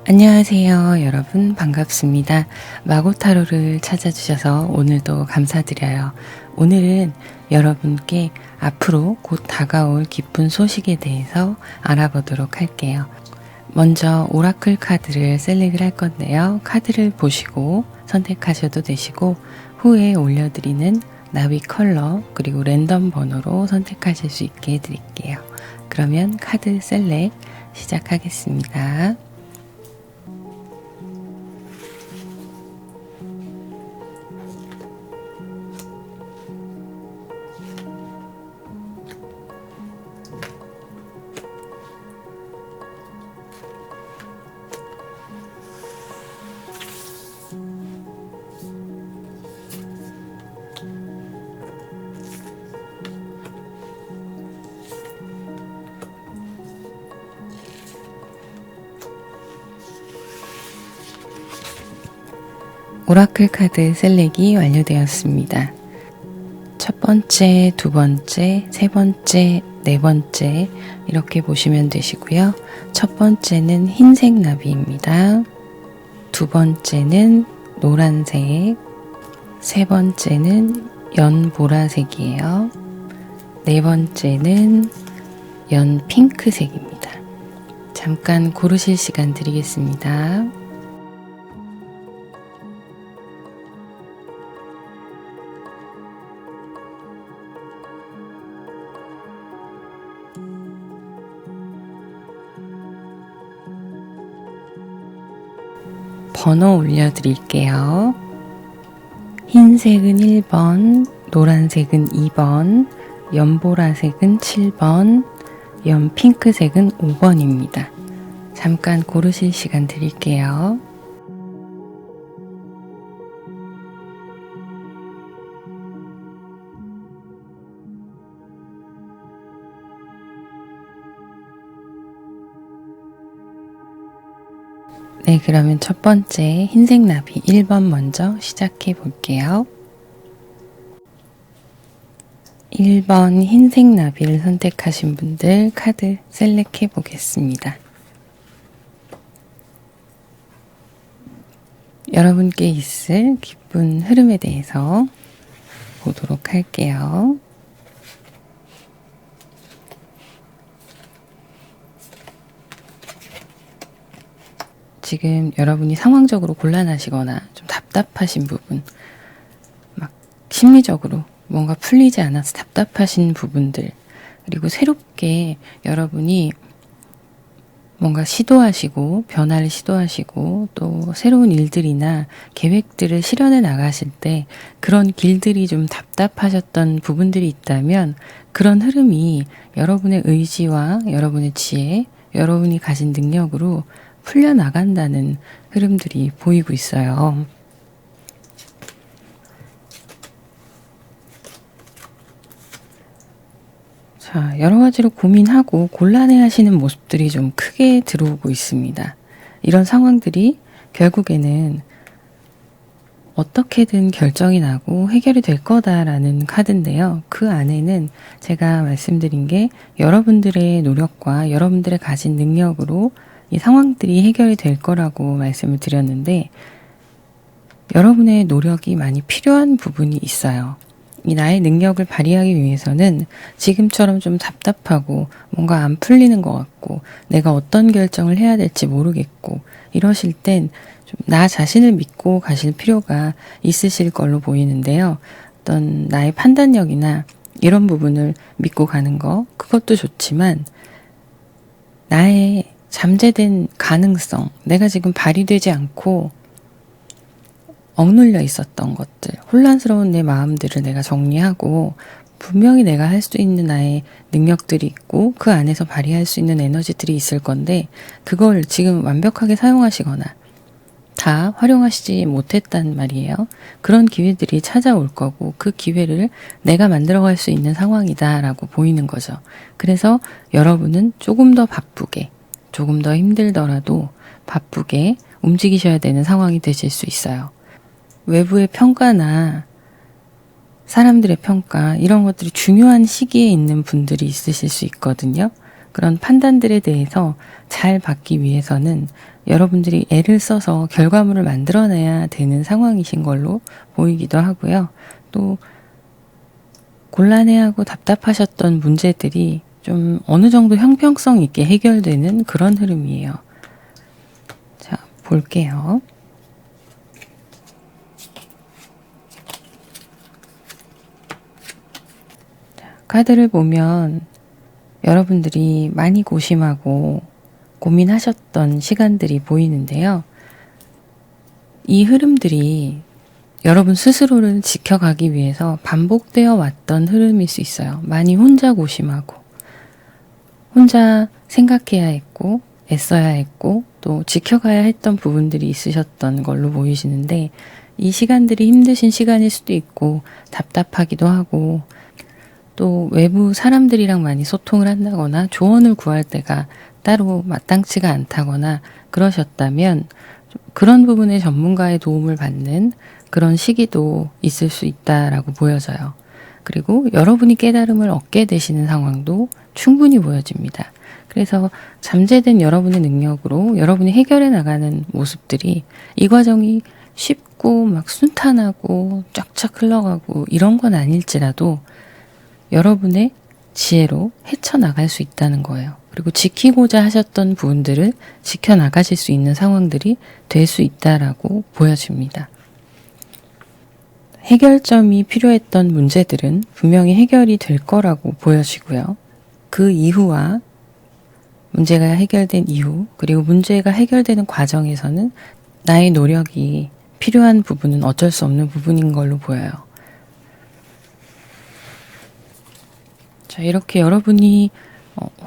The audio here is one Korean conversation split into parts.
안녕하세요. 여러분 반갑습니다. 마고타로를 찾아주셔서 오늘도 감사드려요. 오늘은 여러분께 앞으로 곧 다가올 기쁜 소식에 대해서 알아보도록 할게요. 먼저 오라클 카드를 셀렉을 할 건데요. 카드를 보시고 선택하셔도 되시고 후에 올려드리는 나비 컬러 그리고 랜덤 번호로 선택하실 수 있게 해드릴게요. 그러면 카드 셀렉 시작하겠습니다. 오라클 카드 셀렉이 완료되었습니다. 첫 번째, 두 번째, 세 번째, 네 번째 이렇게 보시면 되시고요. 첫 번째는 흰색 나비입니다. 두 번째는 노란색, 세 번째는 연보라색이에요. 네 번째는 연핑크색입니다. 잠깐 고르실 시간 드리겠습니다. 번호 올려드릴게요. 흰색은 1번, 노란색은 2번, 연보라색은 7번, 연핑크색은 5번입니다. 잠깐 고르실 시간 드릴게요. 네, 그러면 첫 번째 흰색 나비 1번 먼저 시작해 볼게요. 1번 흰색 나비를 선택하신 분들 카드 셀렉해 보겠습니다. 여러분께 있을 기쁜 흐름에 대해서 보도록 할게요. 지금 여러분이 상황적으로 곤란하시거나 좀 답답하신 부분, 막 심리적으로 뭔가 풀리지 않아서 답답하신 부분들, 그리고 새롭게 여러분이 뭔가 시도하시고 변화를 시도하시고 또 새로운 일들이나 계획들을 실현해 나가실 때 그런 길들이 좀 답답하셨던 부분들이 있다면 그런 흐름이 여러분의 의지와 여러분의 지혜, 여러분이 가진 능력으로 풀려나간다는 흐름들이 보이고 있어요. 자, 여러 가지로 고민하고 곤란해 하시는 모습들이 좀 크게 들어오고 있습니다. 이런 상황들이 결국에는 어떻게든 결정이 나고 해결이 될 거다라는 카드인데요. 그 안에는 제가 말씀드린 게 여러분들의 노력과 여러분들의 가진 능력으로 이 상황들이 해결이 될 거라고 말씀을 드렸는데 여러분의 노력이 많이 필요한 부분이 있어요. 이 나의 능력을 발휘하기 위해서는 지금처럼 좀 답답하고 뭔가 안 풀리는 것 같고 내가 어떤 결정을 해야 될지 모르겠고 이러실 땐 좀 나 자신을 믿고 가실 필요가 있으실 걸로 보이는데요. 어떤 나의 판단력이나 이런 부분을 믿고 가는 거 그것도 좋지만 나의 잠재된 가능성, 내가 지금 발휘되지 않고 억눌려 있었던 것들, 혼란스러운 내 마음들을 내가 정리하고 분명히 내가 할 수 있는 나의 능력들이 있고 그 안에서 발휘할 수 있는 에너지들이 있을 건데 그걸 지금 완벽하게 사용하시거나 다 활용하시지 못했단 말이에요. 그런 기회들이 찾아올 거고 그 기회를 내가 만들어갈 수 있는 상황이다라고 보이는 거죠. 그래서 여러분은 조금 더 바쁘게 조금 더 힘들더라도 바쁘게 움직이셔야 되는 상황이 되실 수 있어요. 외부의 평가나 사람들의 평가 이런 것들이 중요한 시기에 있는 분들이 있으실 수 있거든요. 그런 판단들에 대해서 잘 받기 위해서는 여러분들이 애를 써서 결과물을 만들어내야 되는 상황이신 걸로 보이기도 하고요. 또 곤란해하고 답답하셨던 문제들이 좀 어느 정도 형평성 있게 해결되는 그런 흐름이에요. 자, 볼게요. 자, 카드를 보면 여러분들이 많이 고심하고 고민하셨던 시간들이 보이는데요. 이 흐름들이 여러분 스스로를 지켜가기 위해서 반복되어 왔던 흐름일 수 있어요. 많이 혼자 고심하고 혼자 생각해야 했고 애써야 했고 또 지켜가야 했던 부분들이 있으셨던 걸로 보이시는데, 이 시간들이 힘드신 시간일 수도 있고 답답하기도 하고 또 외부 사람들이랑 많이 소통을 한다거나 조언을 구할 때가 따로 마땅치가 않다거나 그러셨다면 그런 부분에 전문가의 도움을 받는 그런 시기도 있을 수 있다라고 보여져요. 그리고 여러분이 깨달음을 얻게 되시는 상황도 충분히 보여집니다. 그래서 잠재된 여러분의 능력으로 여러분이 해결해 나가는 모습들이 이 과정이 쉽고 막 순탄하고 쫙쫙 흘러가고 이런 건 아닐지라도 여러분의 지혜로 헤쳐나갈 수 있다는 거예요. 그리고 지키고자 하셨던 부분들을 지켜나가실 수 있는 상황들이 될 수 있다라고 보여집니다. 해결점이 필요했던 문제들은 분명히 해결이 될 거라고 보여지고요. 그 이후와 문제가 해결된 이후, 그리고 문제가 해결되는 과정에서는 나의 노력이 필요한 부분은 어쩔 수 없는 부분인 걸로 보여요. 자, 이렇게 여러분이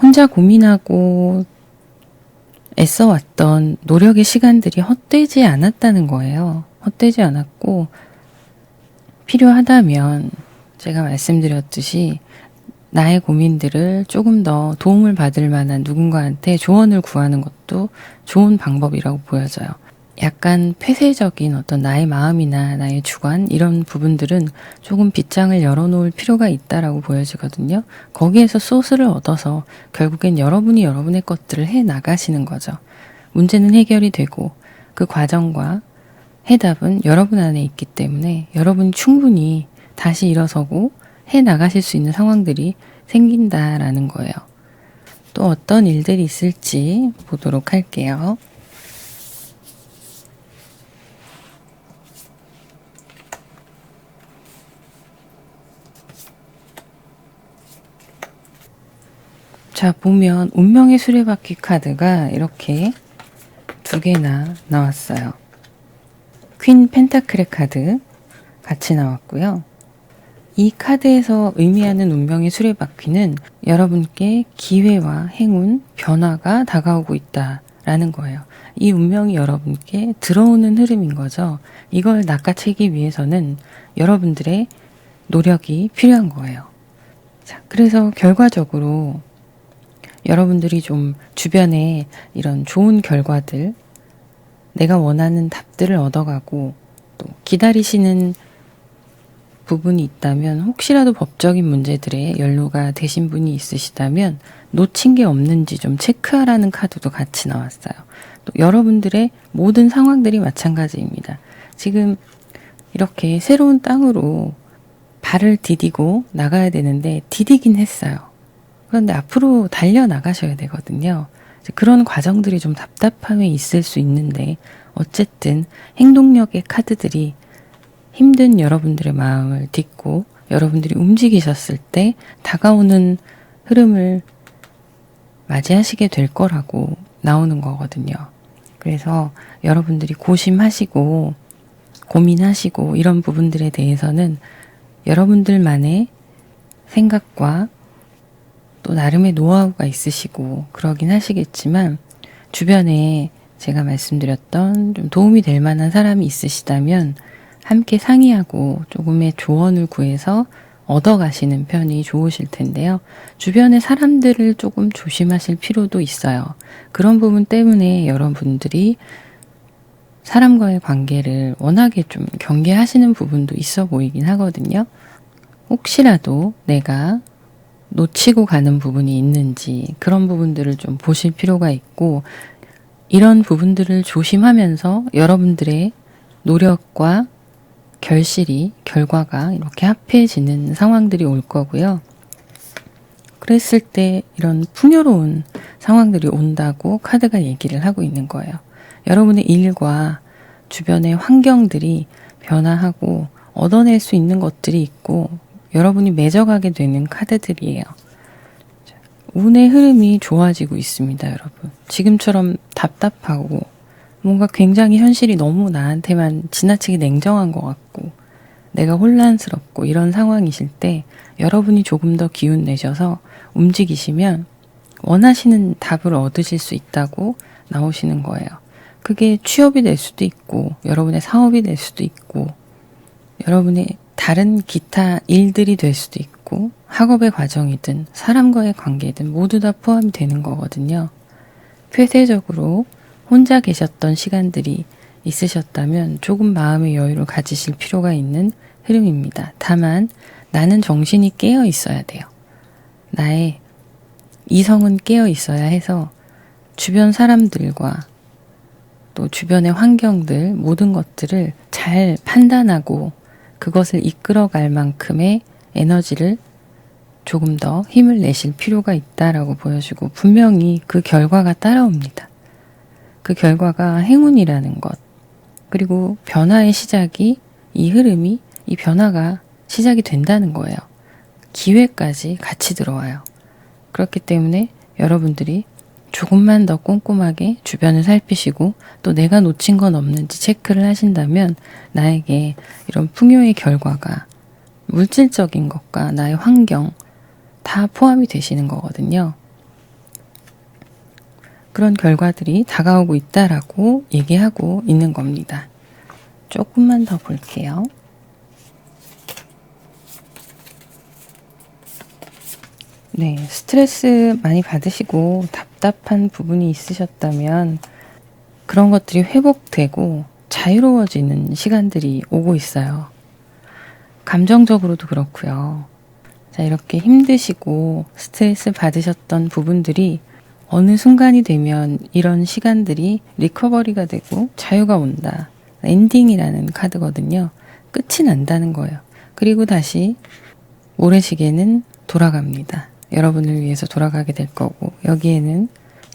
혼자 고민하고 애써왔던 노력의 시간들이 헛되지 않았다는 거예요. 헛되지 않았고 필요하다면 제가 말씀드렸듯이 나의 고민들을 조금 더 도움을 받을 만한 누군가한테 조언을 구하는 것도 좋은 방법이라고 보여져요. 약간 폐쇄적인 어떤 나의 마음이나 나의 주관 이런 부분들은 조금 빗장을 열어놓을 필요가 있다라고 보여지거든요. 거기에서 소스를 얻어서 결국엔 여러분이 여러분의 것들을 해나가시는 거죠. 문제는 해결이 되고 그 과정과 해답은 여러분 안에 있기 때문에 여러분이 충분히 다시 일어서고 해나가실 수 있는 상황들이 생긴다라는 거예요. 또 어떤 일들이 있을지 보도록 할게요. 자, 보면 운명의 수레바퀴 카드가 이렇게 두 개나 나왔어요. 퀸 펜타클의 카드 같이 나왔고요. 이 카드에서 의미하는 운명의 수레바퀴는 여러분께 기회와 행운, 변화가 다가오고 있다라는 거예요. 이 운명이 여러분께 들어오는 흐름인 거죠. 이걸 낚아채기 위해서는 여러분들의 노력이 필요한 거예요. 자, 그래서 결과적으로 여러분들이 좀 주변에 이런 좋은 결과들, 내가 원하는 답들을 얻어가고 또 기다리시는 부분이 있다면, 혹시라도 법적인 문제들에 연루가 되신 분이 있으시다면 놓친 게 없는지 좀 체크하라는 카드도 같이 나왔어요. 또 여러분들의 모든 상황들이 마찬가지입니다. 지금 이렇게 새로운 땅으로 발을 디디고 나가야 되는데 디디긴 했어요. 그런데 앞으로 달려나가셔야 되거든요. 그런 과정들이 좀 답답함이 있을 수 있는데 어쨌든 행동력의 카드들이 힘든 여러분들의 마음을 딛고 여러분들이 움직이셨을 때 다가오는 흐름을 맞이하시게 될 거라고 나오는 거거든요. 그래서 여러분들이 고심하시고 고민하시고 이런 부분들에 대해서는 여러분들만의 생각과 또 나름의 노하우가 있으시고 그러긴 하시겠지만, 주변에 제가 말씀드렸던 좀 도움이 될 만한 사람이 있으시다면 함께 상의하고 조금의 조언을 구해서 얻어가시는 편이 좋으실 텐데요. 주변의 사람들을 조금 조심하실 필요도 있어요. 그런 부분 때문에 여러분들이 사람과의 관계를 워낙에 좀 경계하시는 부분도 있어 보이긴 하거든요. 혹시라도 내가 놓치고 가는 부분이 있는지 그런 부분들을 좀 보실 필요가 있고, 이런 부분들을 조심하면서 여러분들의 노력과 결과가 이렇게 합해지는 상황들이 올 거고요. 그랬을 때 이런 풍요로운 상황들이 온다고 카드가 얘기를 하고 있는 거예요. 여러분의 일과 주변의 환경들이 변화하고 얻어낼 수 있는 것들이 있고 여러분이 맺어가게 되는 카드들이에요. 운의 흐름이 좋아지고 있습니다, 여러분. 지금처럼 답답하고 뭔가 굉장히 현실이 너무 나한테만 지나치게 냉정한 것 같고 내가 혼란스럽고 이런 상황이실 때 여러분이 조금 더 기운 내셔서 움직이시면 원하시는 답을 얻으실 수 있다고 나오시는 거예요. 그게 취업이 될 수도 있고 여러분의 사업이 될 수도 있고 여러분의 다른 기타 일들이 될 수도 있고 학업의 과정이든 사람과의 관계든 모두 다 포함이 되는 거거든요. 폐쇄적으로 혼자 계셨던 시간들이 있으셨다면 조금 마음의 여유를 가지실 필요가 있는 흐름입니다. 다만 나는 정신이 깨어 있어야 돼요. 나의 이성은 깨어 있어야 해서 주변 사람들과 또 주변의 환경들 모든 것들을 잘 판단하고 그것을 이끌어갈 만큼의 에너지를 조금 더 힘을 내실 필요가 있다라고 보여주고 분명히 그 결과가 따라옵니다. 그 결과가 행운이라는 것 그리고 변화의 시작이 이 흐름이 이 변화가 시작이 된다는 거예요. 기회까지 같이 들어와요. 그렇기 때문에 여러분들이 조금만 더 꼼꼼하게 주변을 살피시고 또 내가 놓친 건 없는지 체크를 하신다면 나에게 이런 풍요의 결과가 물질적인 것과 나의 환경 다 포함이 되시는 거거든요. 그런 결과들이 다가오고 있다라고 얘기하고 있는 겁니다. 조금만 더 볼게요. 네, 스트레스 많이 받으시고 답답한 부분이 있으셨다면 그런 것들이 회복되고 자유로워지는 시간들이 오고 있어요. 감정적으로도 그렇고요. 자, 이렇게 힘드시고 스트레스 받으셨던 부분들이 어느 순간이 되면 이런 시간들이 리커버리가 되고 자유가 온다. 엔딩이라는 카드거든요. 끝이 난다는 거예요. 그리고 다시 모래시계는 돌아갑니다. 여러분을 위해서 돌아가게 될 거고 여기에는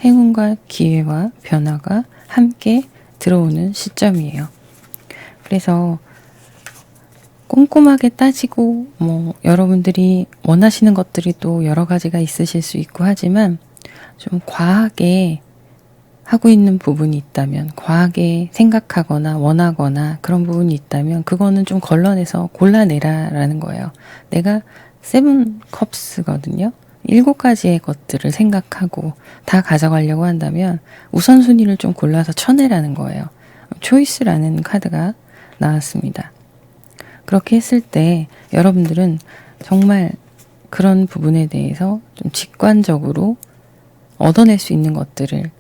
행운과 기회와 변화가 함께 들어오는 시점이에요. 그래서 꼼꼼하게 따지고 여러분들이 원하시는 것들이 또 여러 가지가 있으실 수 있고 하지만 좀 과하게 하고 있는 부분이 있다면 과하게 생각하거나 원하거나 그런 부분이 있다면 그거는 좀 걸러내서 골라내라라는 거예요. 내가 7컵스거든요. 7가지의 것들을 생각하고 다 가져가려고 한다면 우선순위를 좀 골라서 쳐내라는 거예요. 초이스라는 카드가 나왔습니다. 그렇게 했을 때 여러분들은 정말 그런 부분에 대해서 좀 직관적으로 얻어낼 수 있는 것들을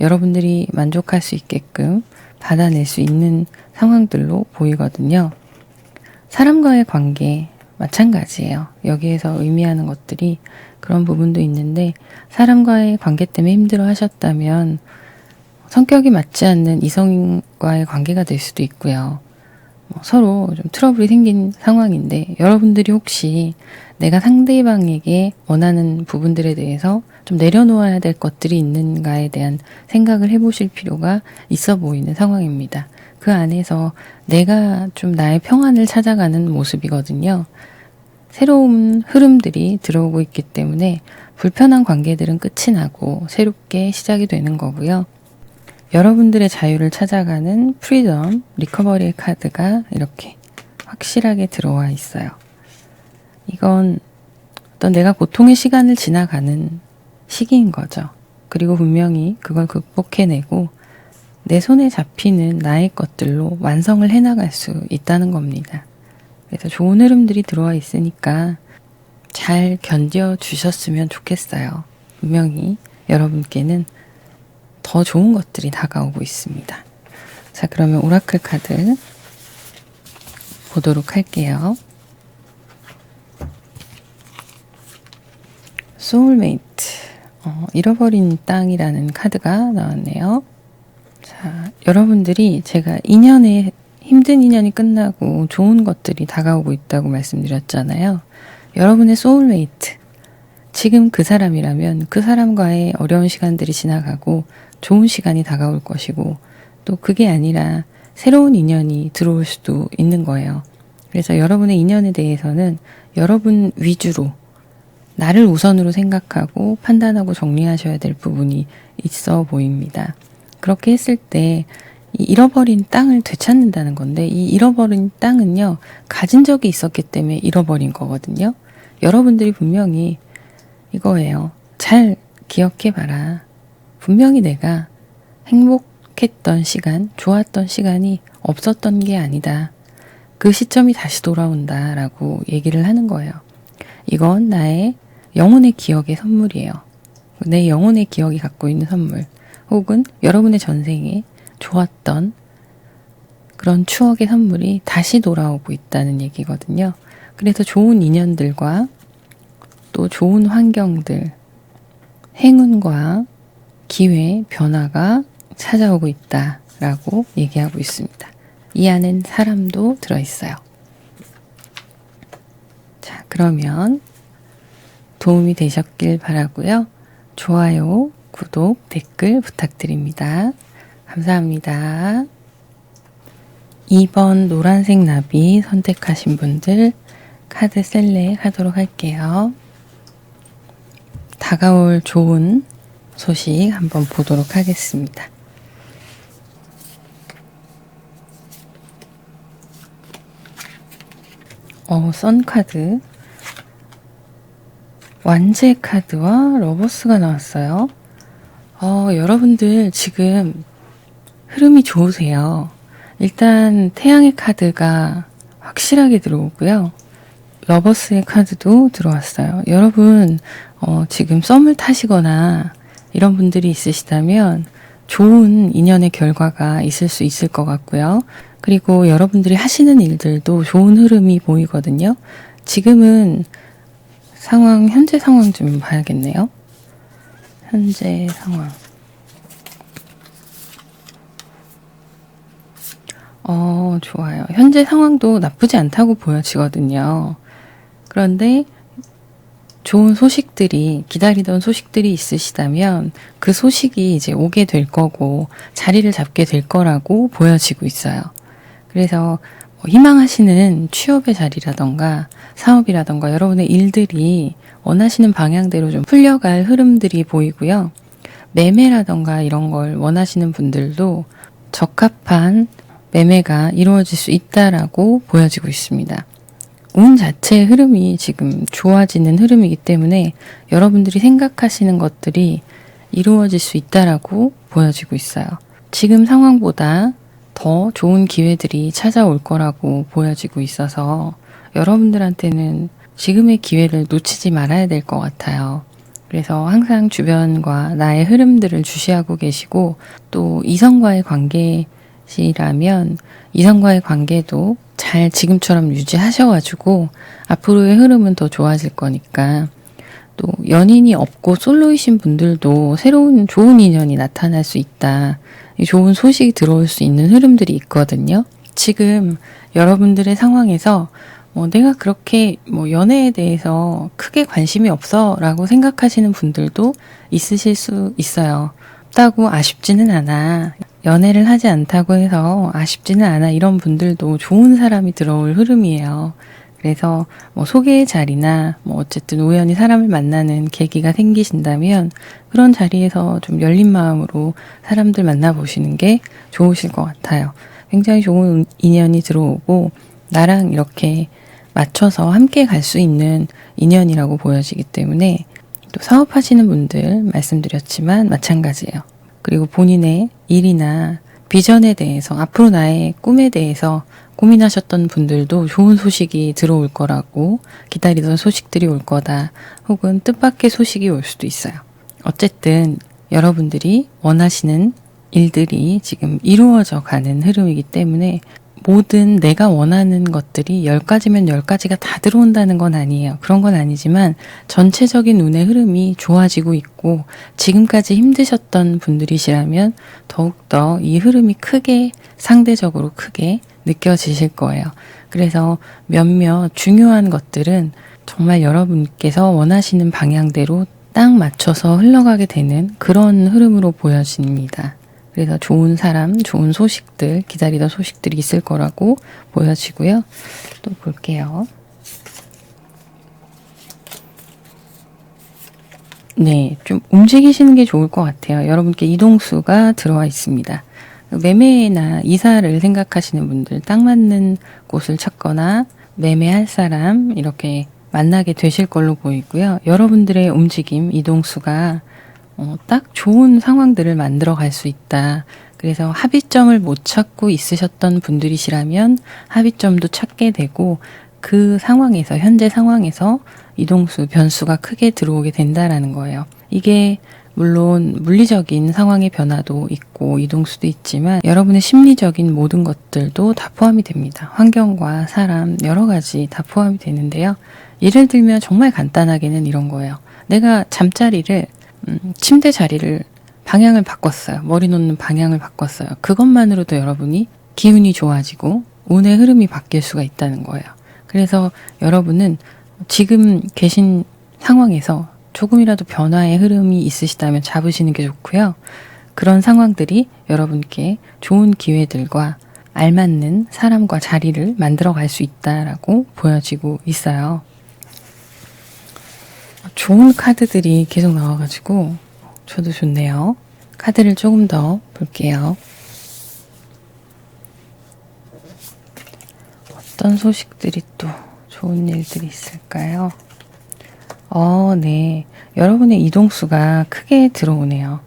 여러분들이 만족할 수 있게끔 받아낼 수 있는 상황들로 보이거든요. 사람과의 관계 마찬가지예요. 여기에서 의미하는 것들이 그런 부분도 있는데 사람과의 관계 때문에 힘들어 하셨다면 성격이 맞지 않는 이성과의 관계가 될 수도 있고요. 서로 좀 트러블이 생긴 상황인데 여러분들이 혹시 내가 상대방에게 원하는 부분들에 대해서 좀 내려놓아야 될 것들이 있는가에 대한 생각을 해보실 필요가 있어 보이는 상황입니다. 그 안에서 내가 좀 나의 평안을 찾아가는 모습이거든요. 새로운 흐름들이 들어오고 있기 때문에 불편한 관계들은 끝이 나고 새롭게 시작이 되는 거고요. 여러분들의 자유를 찾아가는 프리덤, 리커버리의 카드가 이렇게 확실하게 들어와 있어요. 이건 어떤 내가 고통의 시간을 지나가는 시기인 거죠. 그리고 분명히 그걸 극복해내고 내 손에 잡히는 나의 것들로 완성을 해나갈 수 있다는 겁니다. 그래서 좋은 흐름들이 들어와 있으니까 잘 견뎌주셨으면 좋겠어요. 분명히 여러분께는 더 좋은 것들이 다가오고 있습니다. 자, 그러면 오라클 카드 보도록 할게요. 소울메이트, 잃어버린 땅이라는 카드가 나왔네요. 자, 여러분들이 제가 힘든 인연이 끝나고 좋은 것들이 다가오고 있다고 말씀드렸잖아요. 여러분의 소울메이트, 지금 그 사람이라면 그 사람과의 어려운 시간들이 지나가고 좋은 시간이 다가올 것이고, 또 그게 아니라 새로운 인연이 들어올 수도 있는 거예요. 그래서 여러분의 인연에 대해서는 여러분 위주로, 나를 우선으로 생각하고 판단하고 정리하셔야 될 부분이 있어 보입니다. 그렇게 했을 때 이 잃어버린 땅을 되찾는다는 건데, 이 잃어버린 땅은요, 가진 적이 있었기 때문에 잃어버린 거거든요. 여러분들이 분명히 이거예요. 잘 기억해봐라. 분명히 내가 행복했던 시간, 좋았던 시간이 없었던 게 아니다. 그 시점이 다시 돌아온다 라고 얘기를 하는 거예요. 이건 나의 영혼의 기억의 선물이에요. 내 영혼의 기억이 갖고 있는 선물, 혹은 여러분의 전생에 좋았던 그런 추억의 선물이 다시 돌아오고 있다는 얘기거든요. 그래서 좋은 인연들과 또 좋은 환경들, 행운과 기회, 변화가 찾아오고 있다라고 얘기하고 있습니다. 이 안엔 사람도 들어있어요. 자, 그러면 도움이 되셨길 바라고요. 좋아요, 구독, 댓글 부탁드립니다. 감사합니다. 2번 노란색 나비 선택하신 분들 카드 셀렉 하도록 할게요. 다가올 좋은 소식 한번 보도록 하겠습니다. 선 카드, 완제 카드와 러버스가 나왔어요. 여러분들 지금 흐름이 좋으세요. 일단 태양의 카드가 확실하게 들어오고요. 러버스의 카드도 들어왔어요. 여러분 지금 썸을 타시거나 이런 분들이 있으시다면 좋은 인연의 결과가 있을 수 있을 것 같고요. 그리고 여러분들이 하시는 일들도 좋은 흐름이 보이거든요. 지금은 현재 상황 좀 봐야겠네요. 현재 상황. 좋아요. 현재 상황도 나쁘지 않다고 보여지거든요. 그런데 좋은 소식들이, 기다리던 소식들이 있으시다면 그 소식이 이제 오게 될 거고 자리를 잡게 될 거라고 보여지고 있어요. 그래서 희망하시는 취업의 자리라던가 사업이라던가 여러분의 일들이 원하시는 방향대로 좀 풀려갈 흐름들이 보이고요. 매매라던가 이런 걸 원하시는 분들도 적합한 매매가 이루어질 수 있다라고 보여지고 있습니다. 운 자체의 흐름이 지금 좋아지는 흐름이기 때문에 여러분들이 생각하시는 것들이 이루어질 수 있다라고 보여지고 있어요. 지금 상황보다 더 좋은 기회들이 찾아올 거라고 보여지고 있어서 여러분들한테는 지금의 기회를 놓치지 말아야 될 것 같아요. 그래서 항상 주변과 나의 흐름들을 주시하고 계시고, 또 이성과의 관계시라면 이성과의 관계도 잘 지금처럼 유지하셔가지고 앞으로의 흐름은 더 좋아질 거니까, 또 연인이 없고 솔로이신 분들도 새로운 좋은 인연이 나타날 수 있다. 좋은 소식이 들어올 수 있는 흐름들이 있거든요. 지금 여러분들의 상황에서 내가 그렇게 연애에 대해서 크게 관심이 없어 라고 생각하시는 분들도 있으실 수 있어요. 없다고 아쉽지는 않아. 연애를 하지 않다고 해서 아쉽지는 않아. 이런 분들도 좋은 사람이 들어올 흐름이에요. 그래서 소개의 자리나 어쨌든 우연히 사람을 만나는 계기가 생기신다면 그런 자리에서 좀 열린 마음으로 사람들 만나보시는 게 좋으실 것 같아요. 굉장히 좋은 인연이 들어오고 나랑 이렇게 맞춰서 함께 갈 수 있는 인연이라고 보여지기 때문에, 또 사업하시는 분들 말씀드렸지만 마찬가지예요. 그리고 본인의 일이나 비전에 대해서, 앞으로 나의 꿈에 대해서 고민하셨던 분들도 좋은 소식이 들어올 거라고, 기다리던 소식들이 올 거다, 혹은 뜻밖의 소식이 올 수도 있어요. 어쨌든 여러분들이 원하시는 일들이 지금 이루어져 가는 흐름이기 때문에 모든 내가 원하는 것들이 10가지면 10가지가 다 들어온다는 건 아니에요. 그런 건 아니지만 전체적인 운의 흐름이 좋아지고 있고 지금까지 힘드셨던 분들이시라면 더욱더 이 흐름이 크게 상대적으로 크게 느껴지실 거예요. 그래서 몇몇 중요한 것들은 정말 여러분께서 원하시는 방향대로 딱 맞춰서 흘러가게 되는 그런 흐름으로 보여집니다. 그래서 좋은 사람, 좋은 소식들, 기다리던 소식들이 있을 거라고 보여지고요. 또 볼게요. 네, 좀 움직이시는 게 좋을 것 같아요. 여러분께 이동수가 들어와 있습니다. 매매나 이사를 생각하시는 분들, 딱 맞는 곳을 찾거나 매매할 사람 이렇게 만나게 되실 걸로 보이고요. 여러분들의 움직임, 이동수가 딱 좋은 상황들을 만들어 갈 수 있다. 그래서 합의점을 못 찾고 있으셨던 분들이시라면 합의점도 찾게 되고 그 상황에서, 현재 상황에서 이동수, 변수가 크게 들어오게 된다라는 거예요. 이게 물론 물리적인 상황의 변화도 있고 이동수도 있지만 여러분의 심리적인 모든 것들도 다 포함이 됩니다. 환경과 사람 여러 가지 다 포함이 되는데요. 예를 들면 정말 간단하게는 이런 거예요. 내가 잠자리를 침대 자리를 방향을 바꿨어요. 머리 놓는 방향을 바꿨어요. 그것만으로도 여러분이 기운이 좋아지고 운의 흐름이 바뀔 수가 있다는 거예요. 그래서 여러분은 지금 계신 상황에서 조금이라도 변화의 흐름이 있으시다면 잡으시는 게 좋고요. 그런 상황들이 여러분께 좋은 기회들과 알맞는 사람과 자리를 만들어 갈 수 있다라고 보여지고 있어요. 좋은 카드들이 계속 나와가지고 저도 좋네요. 카드를 조금 더 볼게요. 어떤 소식들이 또 좋은 일들이 있을까요? 네. 여러분의 이동수가 크게 들어오네요.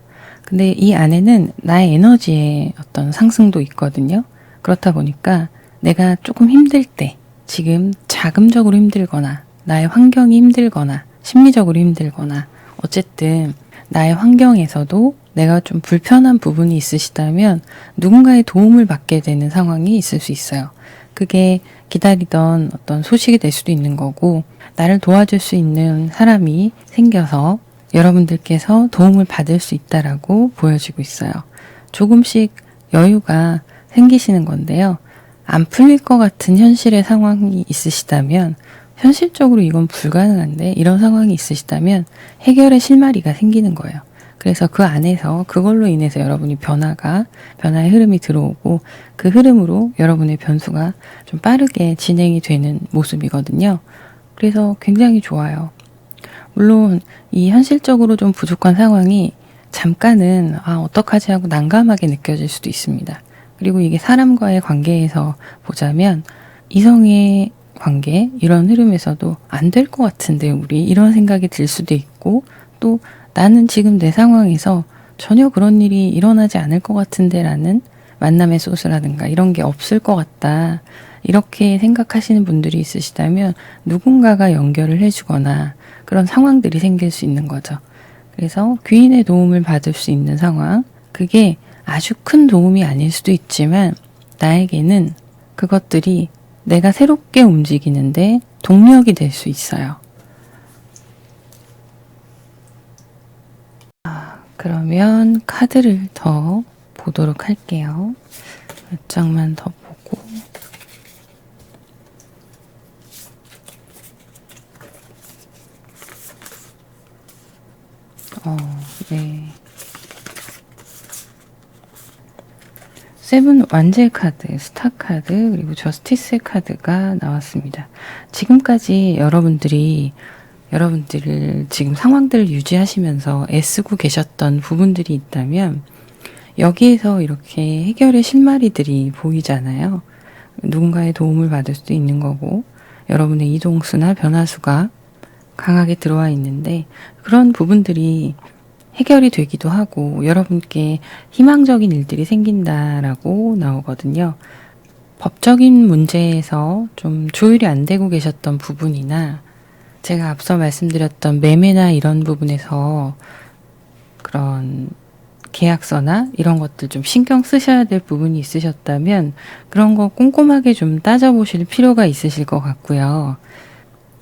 근데 이 안에는 나의 에너지의 어떤 상승도 있거든요. 그렇다 보니까 내가 조금 힘들 때, 지금 자금적으로 힘들거나, 나의 환경이 힘들거나, 심리적으로 힘들거나, 어쨌든 나의 환경에서도 내가 좀 불편한 부분이 있으시다면 누군가의 도움을 받게 되는 상황이 있을 수 있어요. 그게 기다리던 어떤 소식이 될 수도 있는 거고, 나를 도와줄 수 있는 사람이 생겨서 여러분들께서 도움을 받을 수 있다라고 보여지고 있어요. 조금씩 여유가 생기시는 건데요. 안 풀릴 것 같은 현실의 상황이 있으시다면, 현실적으로 이건 불가능한데 이런 상황이 있으시다면 해결의 실마리가 생기는 거예요. 그래서 그 안에서 그걸로 인해서 여러분이 변화의 흐름이 들어오고 그 흐름으로 여러분의 변수가 좀 빠르게 진행이 되는 모습이거든요. 그래서 굉장히 좋아요. 물론 이 현실적으로 좀 부족한 상황이 잠깐은 어떡하지 하고 난감하게 느껴질 수도 있습니다. 그리고 이게 사람과의 관계에서 보자면 이성의 관계 이런 흐름에서도 안 될 것 같은데 우리 이런 생각이 들 수도 있고 또 나는 지금 내 상황에서 전혀 그런 일이 일어나지 않을 것 같은데 라는 만남의 소스라든가 이런 게 없을 것 같다. 이렇게 생각하시는 분들이 있으시다면 누군가가 연결을 해주거나 그런 상황들이 생길 수 있는 거죠. 그래서 귀인의 도움을 받을 수 있는 상황, 그게 아주 큰 도움이 아닐 수도 있지만 나에게는 그것들이 내가 새롭게 움직이는데 동력이 될 수 있어요. 그러면 카드를 더 보도록 할게요. 몇 장만 더 보고. 네. 세븐 완제 카드, 스타 카드, 그리고 저스티스 카드가 나왔습니다. 지금까지 여러분들을 지금 상황들을 유지하시면서 애쓰고 계셨던 부분들이 있다면 여기에서 이렇게 해결의 실마리들이 보이잖아요. 누군가의 도움을 받을 수도 있는 거고 여러분의 이동수나 변화수가 강하게 들어와 있는데 그런 부분들이 해결이 되기도 하고 여러분께 희망적인 일들이 생긴다라고 나오거든요. 법적인 문제에서 좀 조율이 안 되고 계셨던 부분이나 제가 앞서 말씀드렸던 매매나 이런 부분에서 그런 계약서나 이런 것들 좀 신경 쓰셔야 될 부분이 있으셨다면 그런 거 꼼꼼하게 좀 따져보실 필요가 있으실 것 같고요.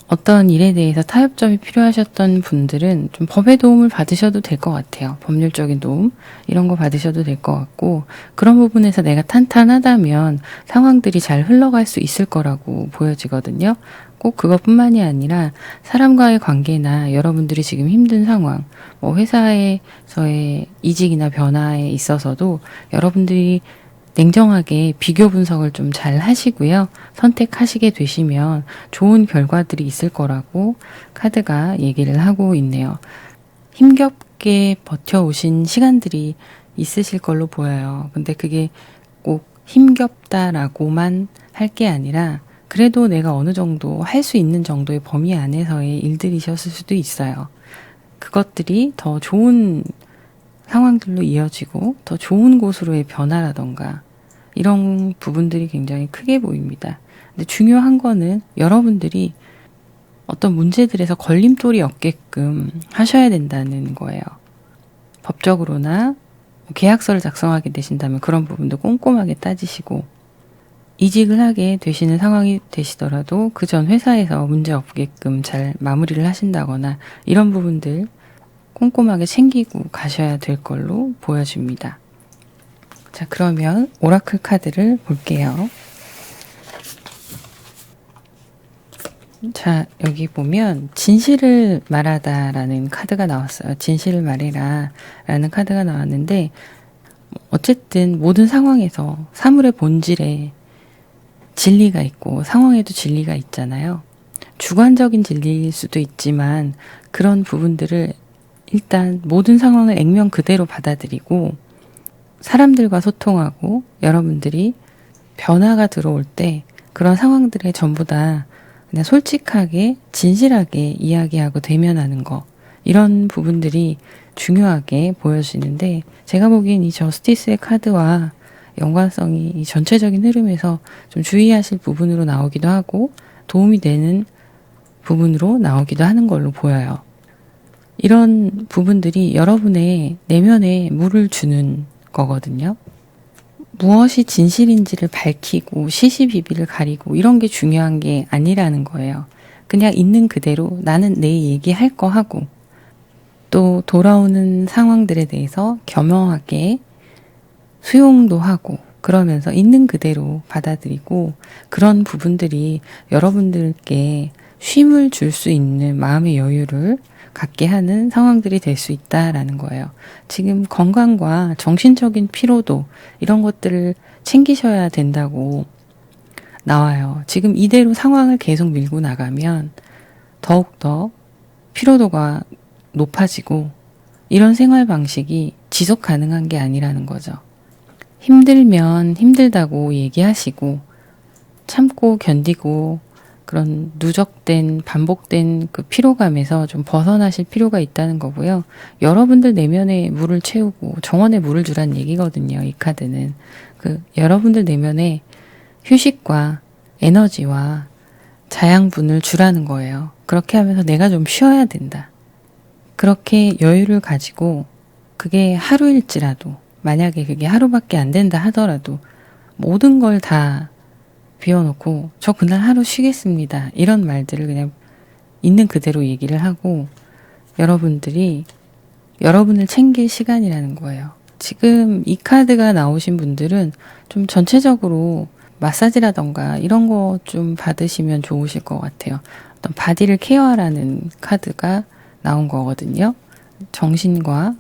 어떤 일에 대해서 타협점이 필요하셨던 분들은 좀 법의 도움을 받으셔도 될 것 같아요. 법률적인 도움 이런 거 받으셔도 될 것 같고, 그런 부분에서 내가 탄탄하다면 상황들이 잘 흘러갈 수 있을 거라고 보여지거든요. 꼭 그것뿐만이 아니라 사람과의 관계나 여러분들이 지금 힘든 상황, 뭐 회사에서의 이직이나 변화에 있어서도 여러분들이 냉정하게 비교 분석을 좀 잘 하시고요. 선택하시게 되시면 좋은 결과들이 있을 거라고 카드가 얘기를 하고 있네요. 힘겹게 버텨오신 시간들이 있으실 걸로 보여요. 근데 그게 꼭 힘겹다라고만 할 게 아니라 그래도 내가 어느 정도 할 수 있는 정도의 범위 안에서의 일들이셨을 수도 있어요. 그것들이 더 좋은 상황들로 이어지고 더 좋은 곳으로의 변화라던가 이런 부분들이 굉장히 크게 보입니다. 근데 중요한 거는 여러분들이 어떤 문제들에서 걸림돌이 없게끔 하셔야 된다는 거예요. 법적으로나 계약서를 작성하게 되신다면 그런 부분도 꼼꼼하게 따지시고, 이직을 하게 되시는 상황이 되시더라도 그 전 회사에서 문제 없게끔 잘 마무리를 하신다거나 이런 부분들 꼼꼼하게 챙기고 가셔야 될 걸로 보여집니다. 자, 그러면 오라클 카드를 볼게요. 자, 여기 보면 진실을 말하다 라는 카드가 나왔어요. 진실을 말해라 라는 카드가 나왔는데, 어쨌든 모든 상황에서 사물의 본질에 진리가 있고 상황에도 진리가 있잖아요. 주관적인 진리일 수도 있지만 그런 부분들을 일단 모든 상황을 액면 그대로 받아들이고 사람들과 소통하고 여러분들이 변화가 들어올 때 그런 상황들에 전부 다 그냥 솔직하게 진실하게 이야기하고 대면하는 거, 이런 부분들이 중요하게 보여지는데, 제가 보기엔 이 저스티스의 카드와 연관성이 이 전체적인 흐름에서 좀 주의하실 부분으로 나오기도 하고 도움이 되는 부분으로 나오기도 하는 걸로 보여요. 이런 부분들이 여러분의 내면에 물을 주는 거거든요. 무엇이 진실인지를 밝히고 시시비비를 가리고 이런 게 중요한 게 아니라는 거예요. 그냥 있는 그대로 나는 내 얘기할 거 하고, 또 돌아오는 상황들에 대해서 겸허하게 수용도 하고 그러면서 있는 그대로 받아들이고, 그런 부분들이 여러분들께 쉼을 줄 수 있는 마음의 여유를 갖게 하는 상황들이 될 수 있다라는 거예요. 지금 건강과 정신적인 피로도 이런 것들을 챙기셔야 된다고 나와요. 지금 이대로 상황을 계속 밀고 나가면 더욱더 피로도가 높아지고 이런 생활 방식이 지속 가능한 게 아니라는 거죠. 힘들면 힘들다고 얘기하시고 참고 견디고 그런 누적된 반복된 그 피로감에서 좀 벗어나실 필요가 있다는 거고요. 여러분들 내면에 물을 채우고 정원에 물을 주란 얘기거든요. 이 카드는 여러분들 내면에 휴식과 에너지와 자양분을 주라는 거예요. 그렇게 하면서 내가 좀 쉬어야 된다. 그렇게 여유를 가지고, 그게 하루일지라도, 만약에 그게 하루밖에 안 된다 하더라도 모든 걸 다 비워놓고 저 그날 하루 쉬겠습니다, 이런 말들을 그냥 있는 그대로 얘기를 하고 여러분들이 여러분을 챙길 시간이라는 거예요. 지금 이 카드가 나오신 분들은 좀 전체적으로 마사지라던가 이런 거 좀 받으시면 좋으실 것 같아요. 어떤 바디를 케어하라는 카드가 나온 거거든요. 정신과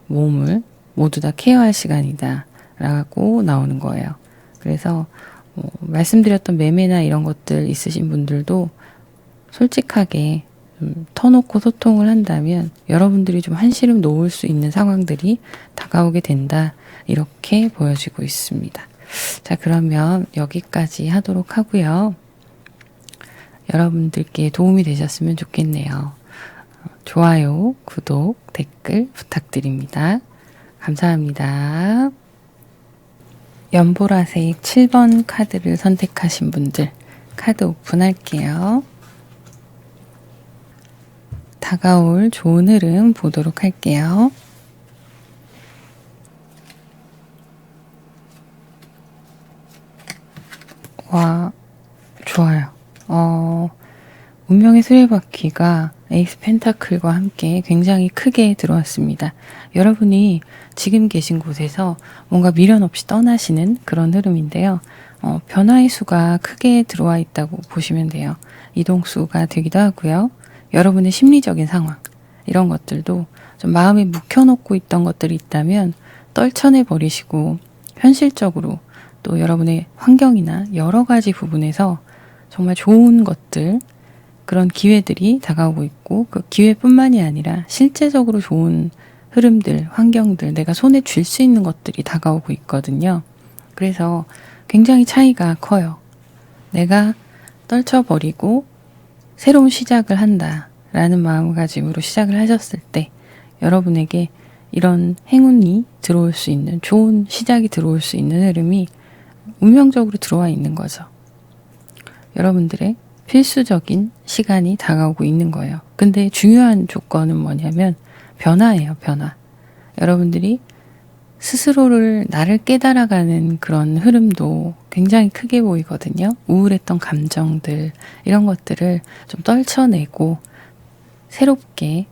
몸을 모두 다 케어할 시간이다 라고 나오는 거예요. 그래서 말씀드렸던 매매나 이런 것들 있으신 분들도 솔직하게 좀 터놓고 소통을 한다면 여러분들이 좀 한시름 놓을 수 있는 상황들이 다가오게 된다, 이렇게 보여지고 있습니다. 자, 그러면 여기까지 하도록 하고요. 여러분들께 도움이 되셨으면 좋겠네요. 좋아요, 구독, 댓글 부탁드립니다. 감사합니다. 연보라색 7번 카드를 선택하신 분들 카드 오픈할게요. 다가올 좋은 흐름 보도록 할게요. 와, 좋아요. 운명의 수레바퀴가 에이스 펜타클과 함께 굉장히 크게 들어왔습니다. 여러분이 지금 계신 곳에서 뭔가 미련 없이 떠나시는 그런 흐름인데요. 변화의 수가 크게 들어와 있다고 보시면 돼요. 이동수가 되기도 하고요. 여러분의 심리적인 상황, 이런 것들도 좀 마음에 묵혀놓고 있던 것들이 있다면 떨쳐내 버리시고 현실적으로 또 여러분의 환경이나 여러 가지 부분에서 정말 좋은 것들, 그런 기회들이 다가오고 있고 그 기회뿐만이 아니라 실제적으로 좋은 흐름들, 환경들, 내가 손에 쥘 수 있는 것들이 다가오고 있거든요. 그래서 굉장히 차이가 커요. 내가 떨쳐버리고 새로운 시작을 한다라는 마음가짐으로 시작을 하셨을 때 여러분에게 이런 행운이 들어올 수 있는, 좋은 시작이 들어올 수 있는 흐름이 운명적으로 들어와 있는 거죠. 여러분들의 필수적인 시간이 다가오고 있는 거예요. 근데 중요한 조건은 뭐냐면 변화예요, 변화. 여러분들이 스스로를, 나를 깨달아가는 그런 흐름도 굉장히 크게 보이거든요. 우울했던 감정들, 이런 것들을 좀 떨쳐내고 새롭게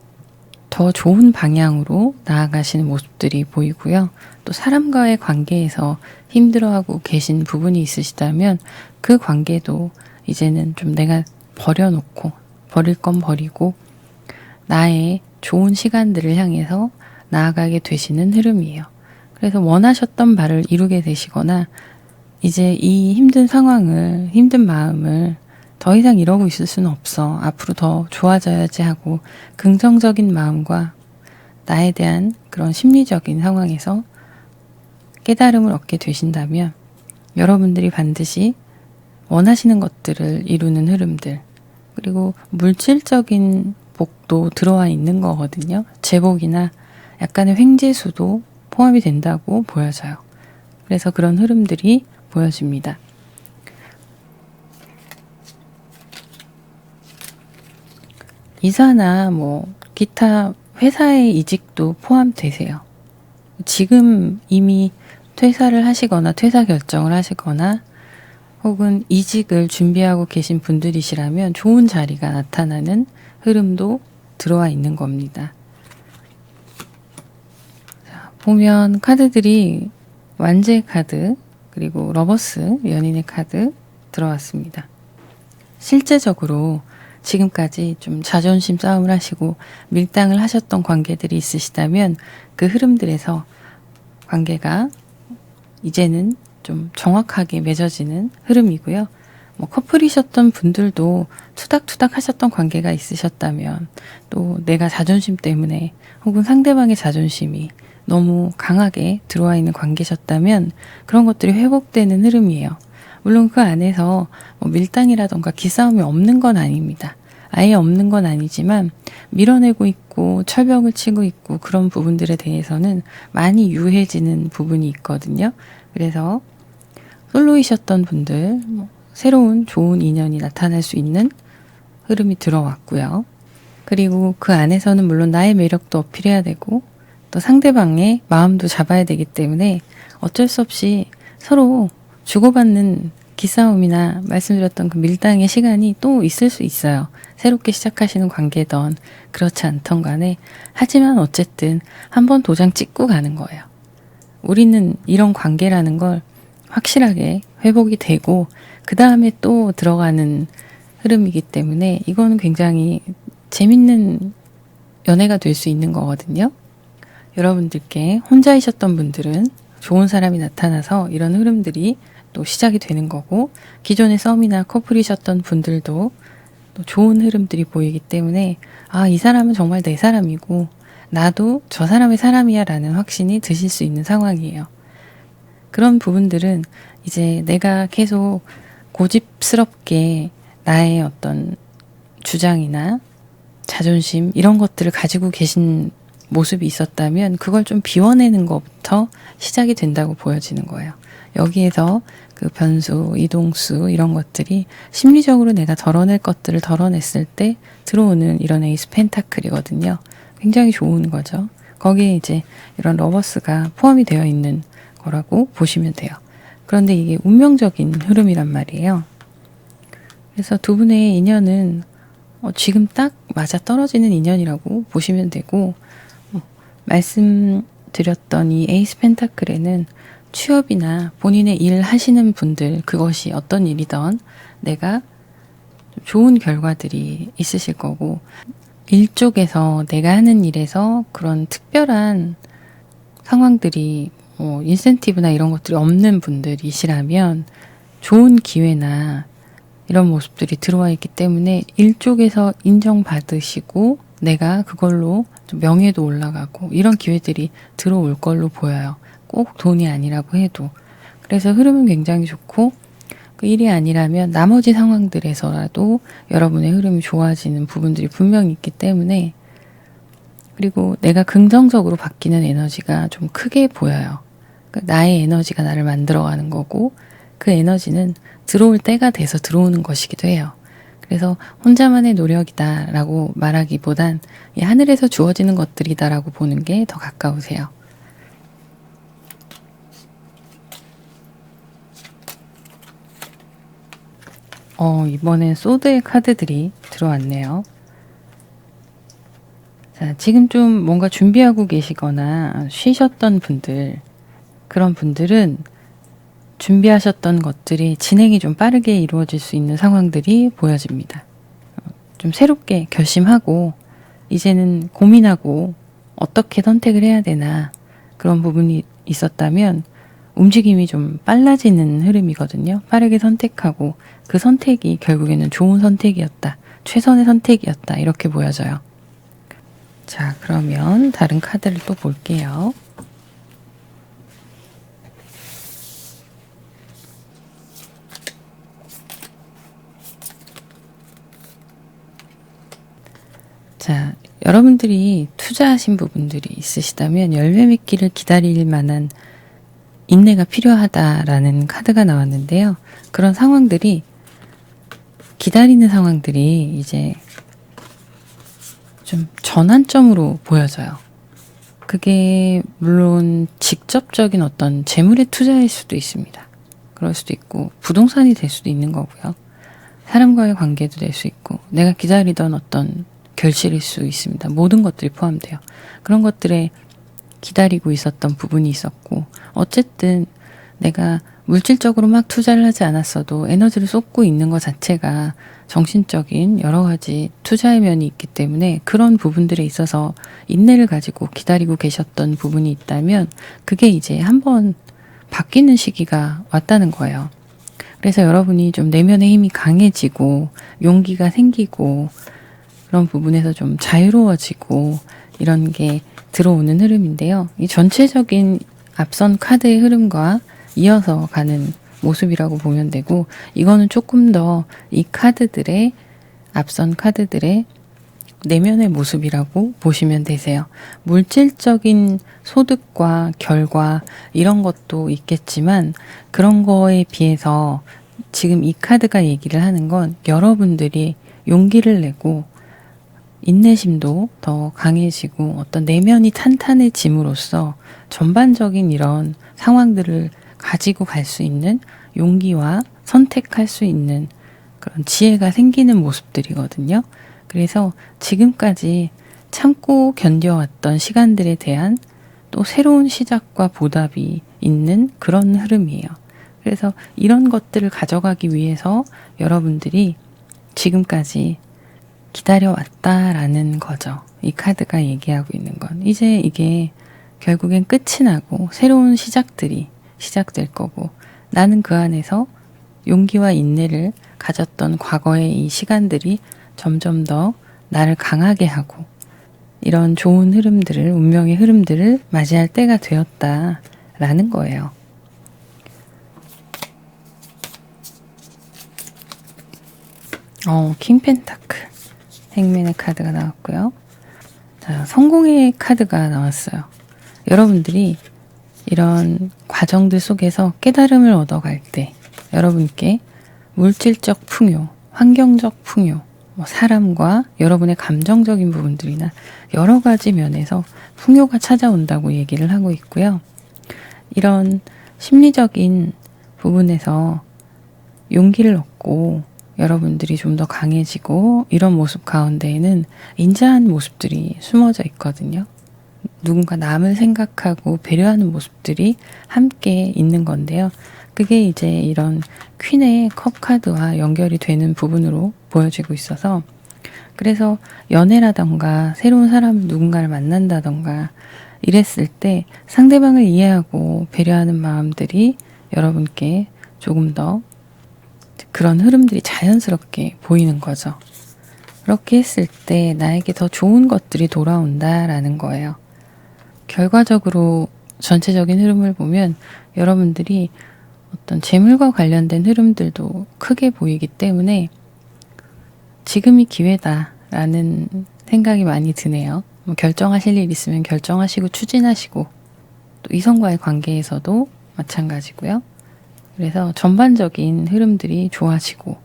더 좋은 방향으로 나아가시는 모습들이 보이고요. 또 사람과의 관계에서 힘들어하고 계신 부분이 있으시다면 그 관계도 이제는 좀 내가 버려놓고, 버릴 건 버리고 나의 좋은 시간들을 향해서 나아가게 되시는 흐름이에요. 그래서 원하셨던 바를 이루게 되시거나 이제 이 힘든 상황을, 힘든 마음을 더 이상 이러고 있을 수는 없어, 앞으로 더 좋아져야지 하고 긍정적인 마음과 나에 대한 그런 심리적인 상황에서 깨달음을 얻게 되신다면 여러분들이 반드시 원하시는 것들을 이루는 흐름들, 그리고 물질적인 복도 들어와 있는 거거든요. 제복이나 약간의 횡재수도 포함이 된다고 보여져요. 그래서 그런 흐름들이 보여집니다. 이사나 기타 회사의 이직도 포함되세요. 지금 이미 퇴사를 하시거나 퇴사 결정을 하시거나 혹은 이직을 준비하고 계신 분들이시라면 좋은 자리가 나타나는 흐름도 들어와 있는 겁니다. 자, 보면 카드들이 완제 카드, 그리고 러버스, 연인의 카드 들어왔습니다. 실제적으로 지금까지 좀 자존심 싸움을 하시고 밀당을 하셨던 관계들이 있으시다면 그 흐름들에서 관계가 이제는 좀 정확하게 맺어지는 흐름이고요. 커플이셨던 분들도 투닥투닥 하셨던 관계가 있으셨다면, 또 내가 자존심 때문에 혹은 상대방의 자존심이 너무 강하게 들어와 있는 관계셨다면 그런 것들이 회복되는 흐름이에요. 물론 그 안에서 밀당이라던가 기싸움이 없는 건 아닙니다. 아예 없는 건 아니지만 밀어내고 있고 철벽을 치고 있고 그런 부분들에 대해서는 많이 유해지는 부분이 있거든요. 그래서 솔로이셨던 분들 새로운 좋은 인연이 나타날 수 있는 흐름이 들어왔고요. 그리고 그 안에서는 물론 나의 매력도 어필해야 되고 또 상대방의 마음도 잡아야 되기 때문에 어쩔 수 없이 서로 주고받는 기싸움이나 말씀드렸던 그 밀당의 시간이 또 있을 수 있어요. 새롭게 시작하시는 관계든 그렇지 않던 간에. 하지만 어쨌든 한번 도장 찍고 가는 거예요. 우리는 이런 관계라는 걸 확실하게 회복이 되고 그 다음에 또 들어가는 흐름이기 때문에 이거는 굉장히 재밌는 연애가 될 수 있는 거거든요. 여러분들께 혼자이셨던 분들은 좋은 사람이 나타나서 이런 흐름들이 또 시작이 되는 거고, 기존의 썸이나 커플이셨던 분들도 또 좋은 흐름들이 보이기 때문에 이 사람은 정말 내 사람이고 나도 저 사람의 사람이야 라는 확신이 드실 수 있는 상황이에요. 그런 부분들은 이제 내가 계속 고집스럽게 나의 어떤 주장이나 자존심 이런 것들을 가지고 계신 모습이 있었다면 그걸 좀 비워내는 것부터 시작이 된다고 보여지는 거예요. 여기에서 그 변수, 이동수 이런 것들이 심리적으로 내가 덜어낼 것들을 덜어냈을 때 들어오는 이런 에이스 펜타클이거든요. 굉장히 좋은 거죠. 거기에 이제 이런 러버스가 포함이 되어 있는 거라고 보시면 돼요. 그런데 이게 운명적인 흐름이란 말이에요. 그래서 두 분의 인연은 지금 딱 맞아 떨어지는 인연이라고 보시면 되고, 말씀드렸던 이 에이스 펜타클에는 취업이나 본인의 일 하시는 분들, 그것이 어떤 일이든 내가 좋은 결과들이 있으실 거고, 일 쪽에서 내가 하는 일에서 그런 특별한 상황들이 인센티브나 이런 것들이 없는 분들이시라면 좋은 기회나 이런 모습들이 들어와 있기 때문에 일 쪽에서 인정받으시고 내가 그걸로 좀 명예도 올라가고 이런 기회들이 들어올 걸로 보여요. 꼭 돈이 아니라고 해도. 그래서 흐름은 굉장히 좋고, 그 일이 아니라면 나머지 상황들에서라도 여러분의 흐름이 좋아지는 부분들이 분명히 있기 때문에, 그리고 내가 긍정적으로 바뀌는 에너지가 좀 크게 보여요. 그러니까 나의 에너지가 나를 만들어가는 거고, 그 에너지는 들어올 때가 돼서 들어오는 것이기도 해요. 그래서 혼자만의 노력이다라고 말하기보단 이 하늘에서 주어지는 것들이다라고 보는 게 더 가까우세요. 이번엔 소드의 카드들이 들어왔네요. 자, 지금 좀 뭔가 준비하고 계시거나 쉬셨던 분들, 그런 분들은 준비하셨던 것들이 진행이 좀 빠르게 이루어질 수 있는 상황들이 보여집니다. 좀 새롭게 결심하고 이제는 고민하고 어떻게 선택을 해야 되나, 그런 부분이 있었다면 움직임이 좀 빨라지는 흐름이거든요. 빠르게 선택하고 그 선택이 결국에는 좋은 선택이었다, 최선의 선택이었다, 이렇게 보여져요. 자, 그러면 다른 카드를 또 볼게요. 자, 여러분들이 투자하신 부분들이 있으시다면 열매 맺기를 기다릴 만한 인내가 필요하다라는 카드가 나왔는데요. 그런 상황들이, 기다리는 상황들이 이제 좀 전환점으로 보여져요. 그게 물론 직접적인 어떤 재물의 투자일 수도 있습니다. 그럴 수도 있고 부동산이 될 수도 있는 거고요. 사람과의 관계도 될 수 있고 내가 기다리던 어떤 결실일 수 있습니다. 모든 것들이 포함돼요. 그런 것들에 기다리고 있었던 부분이 있었고, 어쨌든 내가 물질적으로 막 투자를 하지 않았어도 에너지를 쏟고 있는 것 자체가 정신적인 여러 가지 투자의 면이 있기 때문에 그런 부분들에 있어서 인내를 가지고 기다리고 계셨던 부분이 있다면 그게 이제 한번 바뀌는 시기가 왔다는 거예요. 그래서 여러분이 좀 내면의 힘이 강해지고 용기가 생기고 그런 부분에서 좀 자유로워지고 이런 게 들어오는 흐름인데요. 이 전체적인 앞선 카드의 흐름과 이어서 가는 모습이라고 보면 되고, 이거는 조금 더 이 카드들의, 앞선 카드들의 내면의 모습이라고 보시면 되세요. 물질적인 소득과 결과 이런 것도 있겠지만 그런 거에 비해서 지금 이 카드가 얘기를 하는 건 여러분들이 용기를 내고 인내심도 더 강해지고 어떤 내면이 탄탄해짐으로써 전반적인 이런 상황들을 가지고 갈 수 있는 용기와 선택할 수 있는 그런 지혜가 생기는 모습들이거든요. 그래서 지금까지 참고 견뎌왔던 시간들에 대한 또 새로운 시작과 보답이 있는 그런 흐름이에요. 그래서 이런 것들을 가져가기 위해서 여러분들이 지금까지 기다려왔다라는 거죠. 이 카드가 얘기하고 있는 건. 이제 이게 결국엔 끝이 나고 새로운 시작들이 시작될 거고, 나는 그 안에서 용기와 인내를 가졌던 과거의 이 시간들이 점점 더 나를 강하게 하고 이런 좋은 흐름들을, 운명의 흐름들을 맞이할 때가 되었다라는 거예요. 킹 펜타클, 행맨의 카드가 나왔고요. 자, 성공의 카드가 나왔어요. 여러분들이 이런 과정들 속에서 깨달음을 얻어갈 때 여러분께 물질적 풍요, 환경적 풍요, 사람과 여러분의 감정적인 부분들이나 여러 가지 면에서 풍요가 찾아온다고 얘기를 하고 있고요. 이런 심리적인 부분에서 용기를 얻고 여러분들이 좀 더 강해지고 이런 모습 가운데에는 인자한 모습들이 숨어져 있거든요. 누군가 남을 생각하고 배려하는 모습들이 함께 있는 건데요. 그게 이제 이런 퀸의 컵 카드와 연결이 되는 부분으로 보여지고 있어서 그래서 연애라던가 새로운 사람 누군가를 만난다던가 이랬을 때 상대방을 이해하고 배려하는 마음들이 여러분께 조금 더 그런 흐름들이 자연스럽게 보이는 거죠. 그렇게 했을 때 나에게 더 좋은 것들이 돌아온다라는 거예요. 결과적으로 전체적인 흐름을 보면 여러분들이 어떤 재물과 관련된 흐름들도 크게 보이기 때문에 지금이 기회다라는 생각이 많이 드네요. 뭐 결정하실 일 있으면 결정하시고 추진하시고 또 이성과의 관계에서도 마찬가지고요. 그래서 전반적인 흐름들이 좋아지고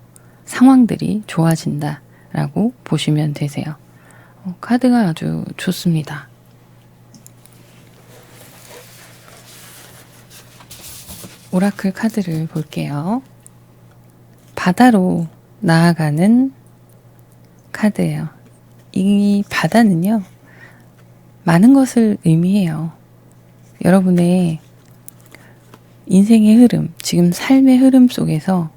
상황들이 좋아진다라고 보시면 되세요. 카드가 아주 좋습니다. 오라클 카드를 볼게요. 바다로 나아가는 카드예요. 이 바다는요, 많은 것을 의미해요. 여러분의 인생의 흐름, 지금 삶의 흐름 속에서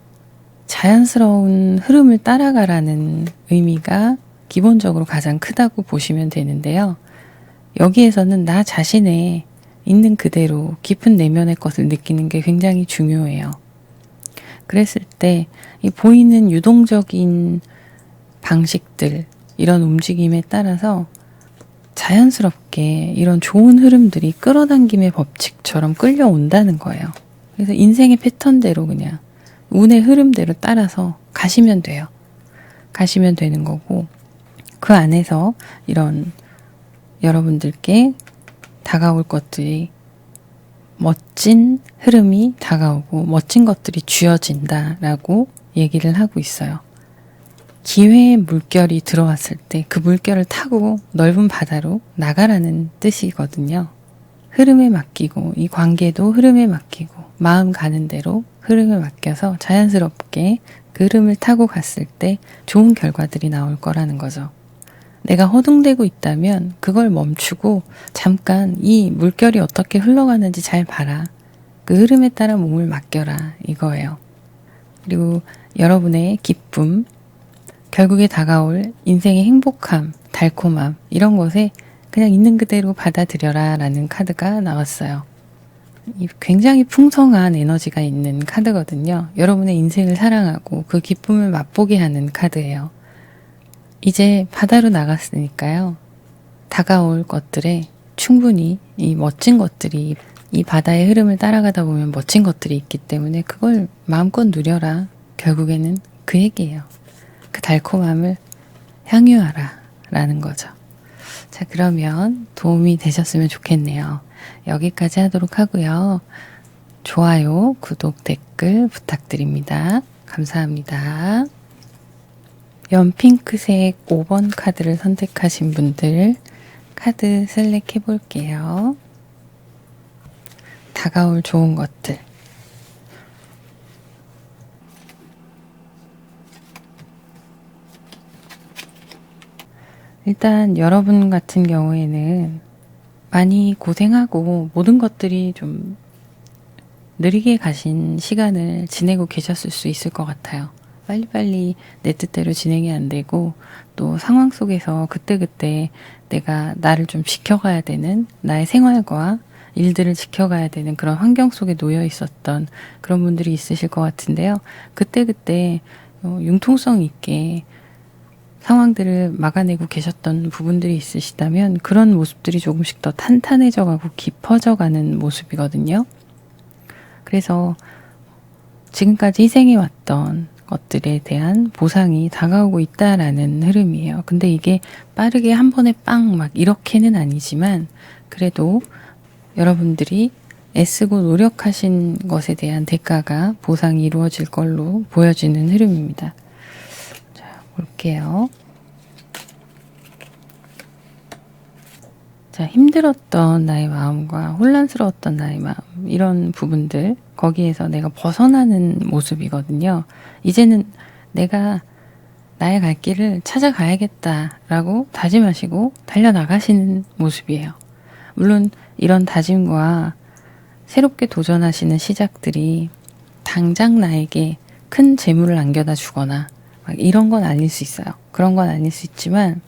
자연스러운 흐름을 따라가라는 의미가 기본적으로 가장 크다고 보시면 되는데요. 여기에서는 나 자신의 있는 그대로 깊은 내면의 것을 느끼는 게 굉장히 중요해요. 그랬을 때 이 보이는 유동적인 방식들, 이런 움직임에 따라서 자연스럽게 이런 좋은 흐름들이 끌어당김의 법칙처럼 끌려온다는 거예요. 그래서 인생의 패턴대로 그냥 운의 흐름대로 따라서 가시면 돼요. 가시면 되는 거고 그 안에서 이런 여러분들께 다가올 것들이 멋진 흐름이 다가오고 멋진 것들이 쥐어진다라고 얘기를 하고 있어요. 기회의 물결이 들어왔을 때 그 물결을 타고 넓은 바다로 나가라는 뜻이거든요. 흐름에 맡기고 이 관계도 흐름에 맡기고 마음 가는 대로 흐름에 맡겨서 자연스럽게 그 흐름을 타고 갔을 때 좋은 결과들이 나올 거라는 거죠. 내가 허둥대고 있다면 그걸 멈추고 잠깐 이 물결이 어떻게 흘러가는지 잘 봐라. 그 흐름에 따라 몸을 맡겨라 이거예요. 그리고 여러분의 기쁨, 결국에 다가올 인생의 행복함, 달콤함 이런 것에 그냥 있는 그대로 받아들여라 라는 카드가 나왔어요. 굉장히 풍성한 에너지가 있는 카드거든요. 여러분의 인생을 사랑하고 그 기쁨을 맛보게 하는 카드예요. 이제 바다로 나갔으니까요. 다가올 것들에 충분히 이 멋진 것들이 이 바다의 흐름을 따라가다 보면 멋진 것들이 있기 때문에 그걸 마음껏 누려라. 결국에는 그 얘기예요. 그 달콤함을 향유하라 라는 거죠. 자, 그러면 도움이 되셨으면 좋겠네요. 여기까지 하도록 하고요. 좋아요, 구독, 댓글 부탁드립니다. 감사합니다. 연핑크색 5번 카드를 선택하신 분들 카드 셀렉 해볼게요. 다가올 좋은 것들. 일단 여러분 같은 경우에는 많이 고생하고 모든 것들이 좀 느리게 가신 시간을 지내고 계셨을 수 있을 것 같아요. 빨리빨리 내 뜻대로 진행이 안 되고 또 상황 속에서 그때그때 내가 나를 좀 지켜가야 되는 나의 생활과 일들을 지켜가야 되는 그런 환경 속에 놓여 있었던 그런 분들이 있으실 것 같은데요. 그때그때 융통성 있게 상황들을 막아내고 계셨던 부분들이 있으시다면 그런 모습들이 조금씩 더 탄탄해져 가고 깊어져 가는 모습이거든요. 그래서 지금까지 희생해왔던 것들에 대한 보상이 다가오고 있다라는 흐름이에요. 근데 이게 빠르게 한 번에 빵 막 이렇게는 아니지만 그래도 여러분들이 애쓰고 노력하신 것에 대한 대가가 보상이 이루어질 걸로 보여지는 흐름입니다. 자, 볼게요. 자, 힘들었던 나의 마음과 혼란스러웠던 나의 마음, 이런 부분들, 거기에서 내가 벗어나는 모습이거든요. 이제는 내가 나의 갈 길을 찾아가야겠다라고 다짐하시고 달려나가시는 모습이에요. 물론 이런 다짐과 새롭게 도전하시는 시작들이 당장 나에게 큰 재물을 안겨다 주거나 막 이런 건 아닐 수 있어요. 그런 건 아닐 수 있지만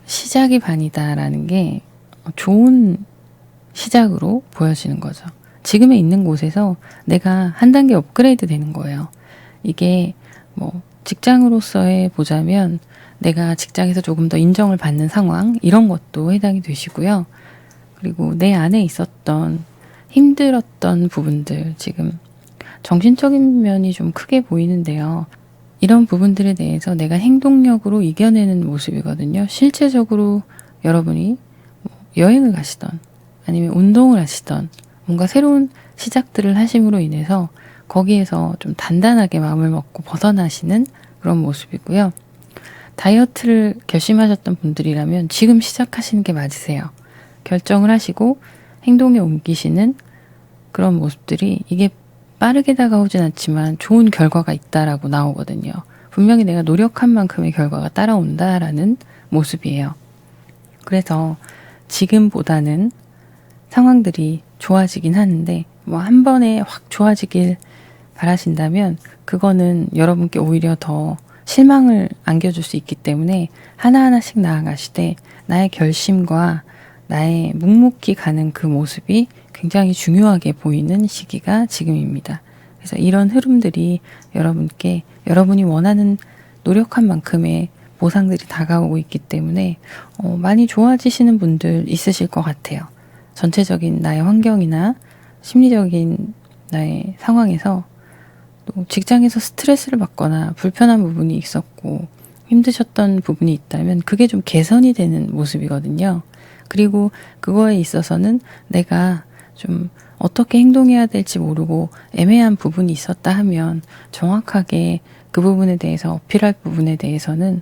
시작이 반이다라는 게 좋은 시작으로 보여지는 거죠. 지금에 있는 곳에서 내가 한 단계 업그레이드 되는 거예요. 이게 뭐 직장으로서의 보자면 내가 직장에서 조금 더 인정을 받는 상황, 이런 것도 해당이 되시고요. 그리고 내 안에 있었던 힘들었던 부분들, 지금 정신적인 면이 좀 크게 보이는데요. 이런 부분들에 대해서 내가 행동력으로 이겨내는 모습이거든요. 실제적으로 여러분이 여행을 가시던 아니면 운동을 하시던 뭔가 새로운 시작들을 하심으로 인해서 거기에서 좀 단단하게 마음을 먹고 벗어나시는 그런 모습이고요. 다이어트를 결심하셨던 분들이라면 지금 시작하시는 게 맞으세요. 결정을 하시고 행동에 옮기시는 그런 모습들이, 이게 빠르게 다가오진 않지만 좋은 결과가 있다라고 나오거든요. 분명히 내가 노력한 만큼의 결과가 따라온다라는 모습이에요. 그래서 지금보다는 상황들이 좋아지긴 하는데 뭐 한 번에 확 좋아지길 바라신다면 그거는 여러분께 오히려 더 실망을 안겨줄 수 있기 때문에 하나하나씩 나아가시되 나의 결심과 나의 묵묵히 가는 그 모습이 굉장히 중요하게 보이는 시기가 지금입니다. 그래서 이런 흐름들이 여러분께 여러분이 원하는 노력한 만큼의 보상들이 다가오고 있기 때문에 많이 좋아지시는 분들 있으실 것 같아요. 전체적인 나의 환경이나 심리적인 나의 상황에서 또 직장에서 스트레스를 받거나 불편한 부분이 있었고 힘드셨던 부분이 있다면 그게 좀 개선이 되는 모습이거든요. 그리고 그거에 있어서는 내가 좀 어떻게 행동해야 될지 모르고 애매한 부분이 있었다 하면 정확하게 그 부분에 대해서 어필할 부분에 대해서는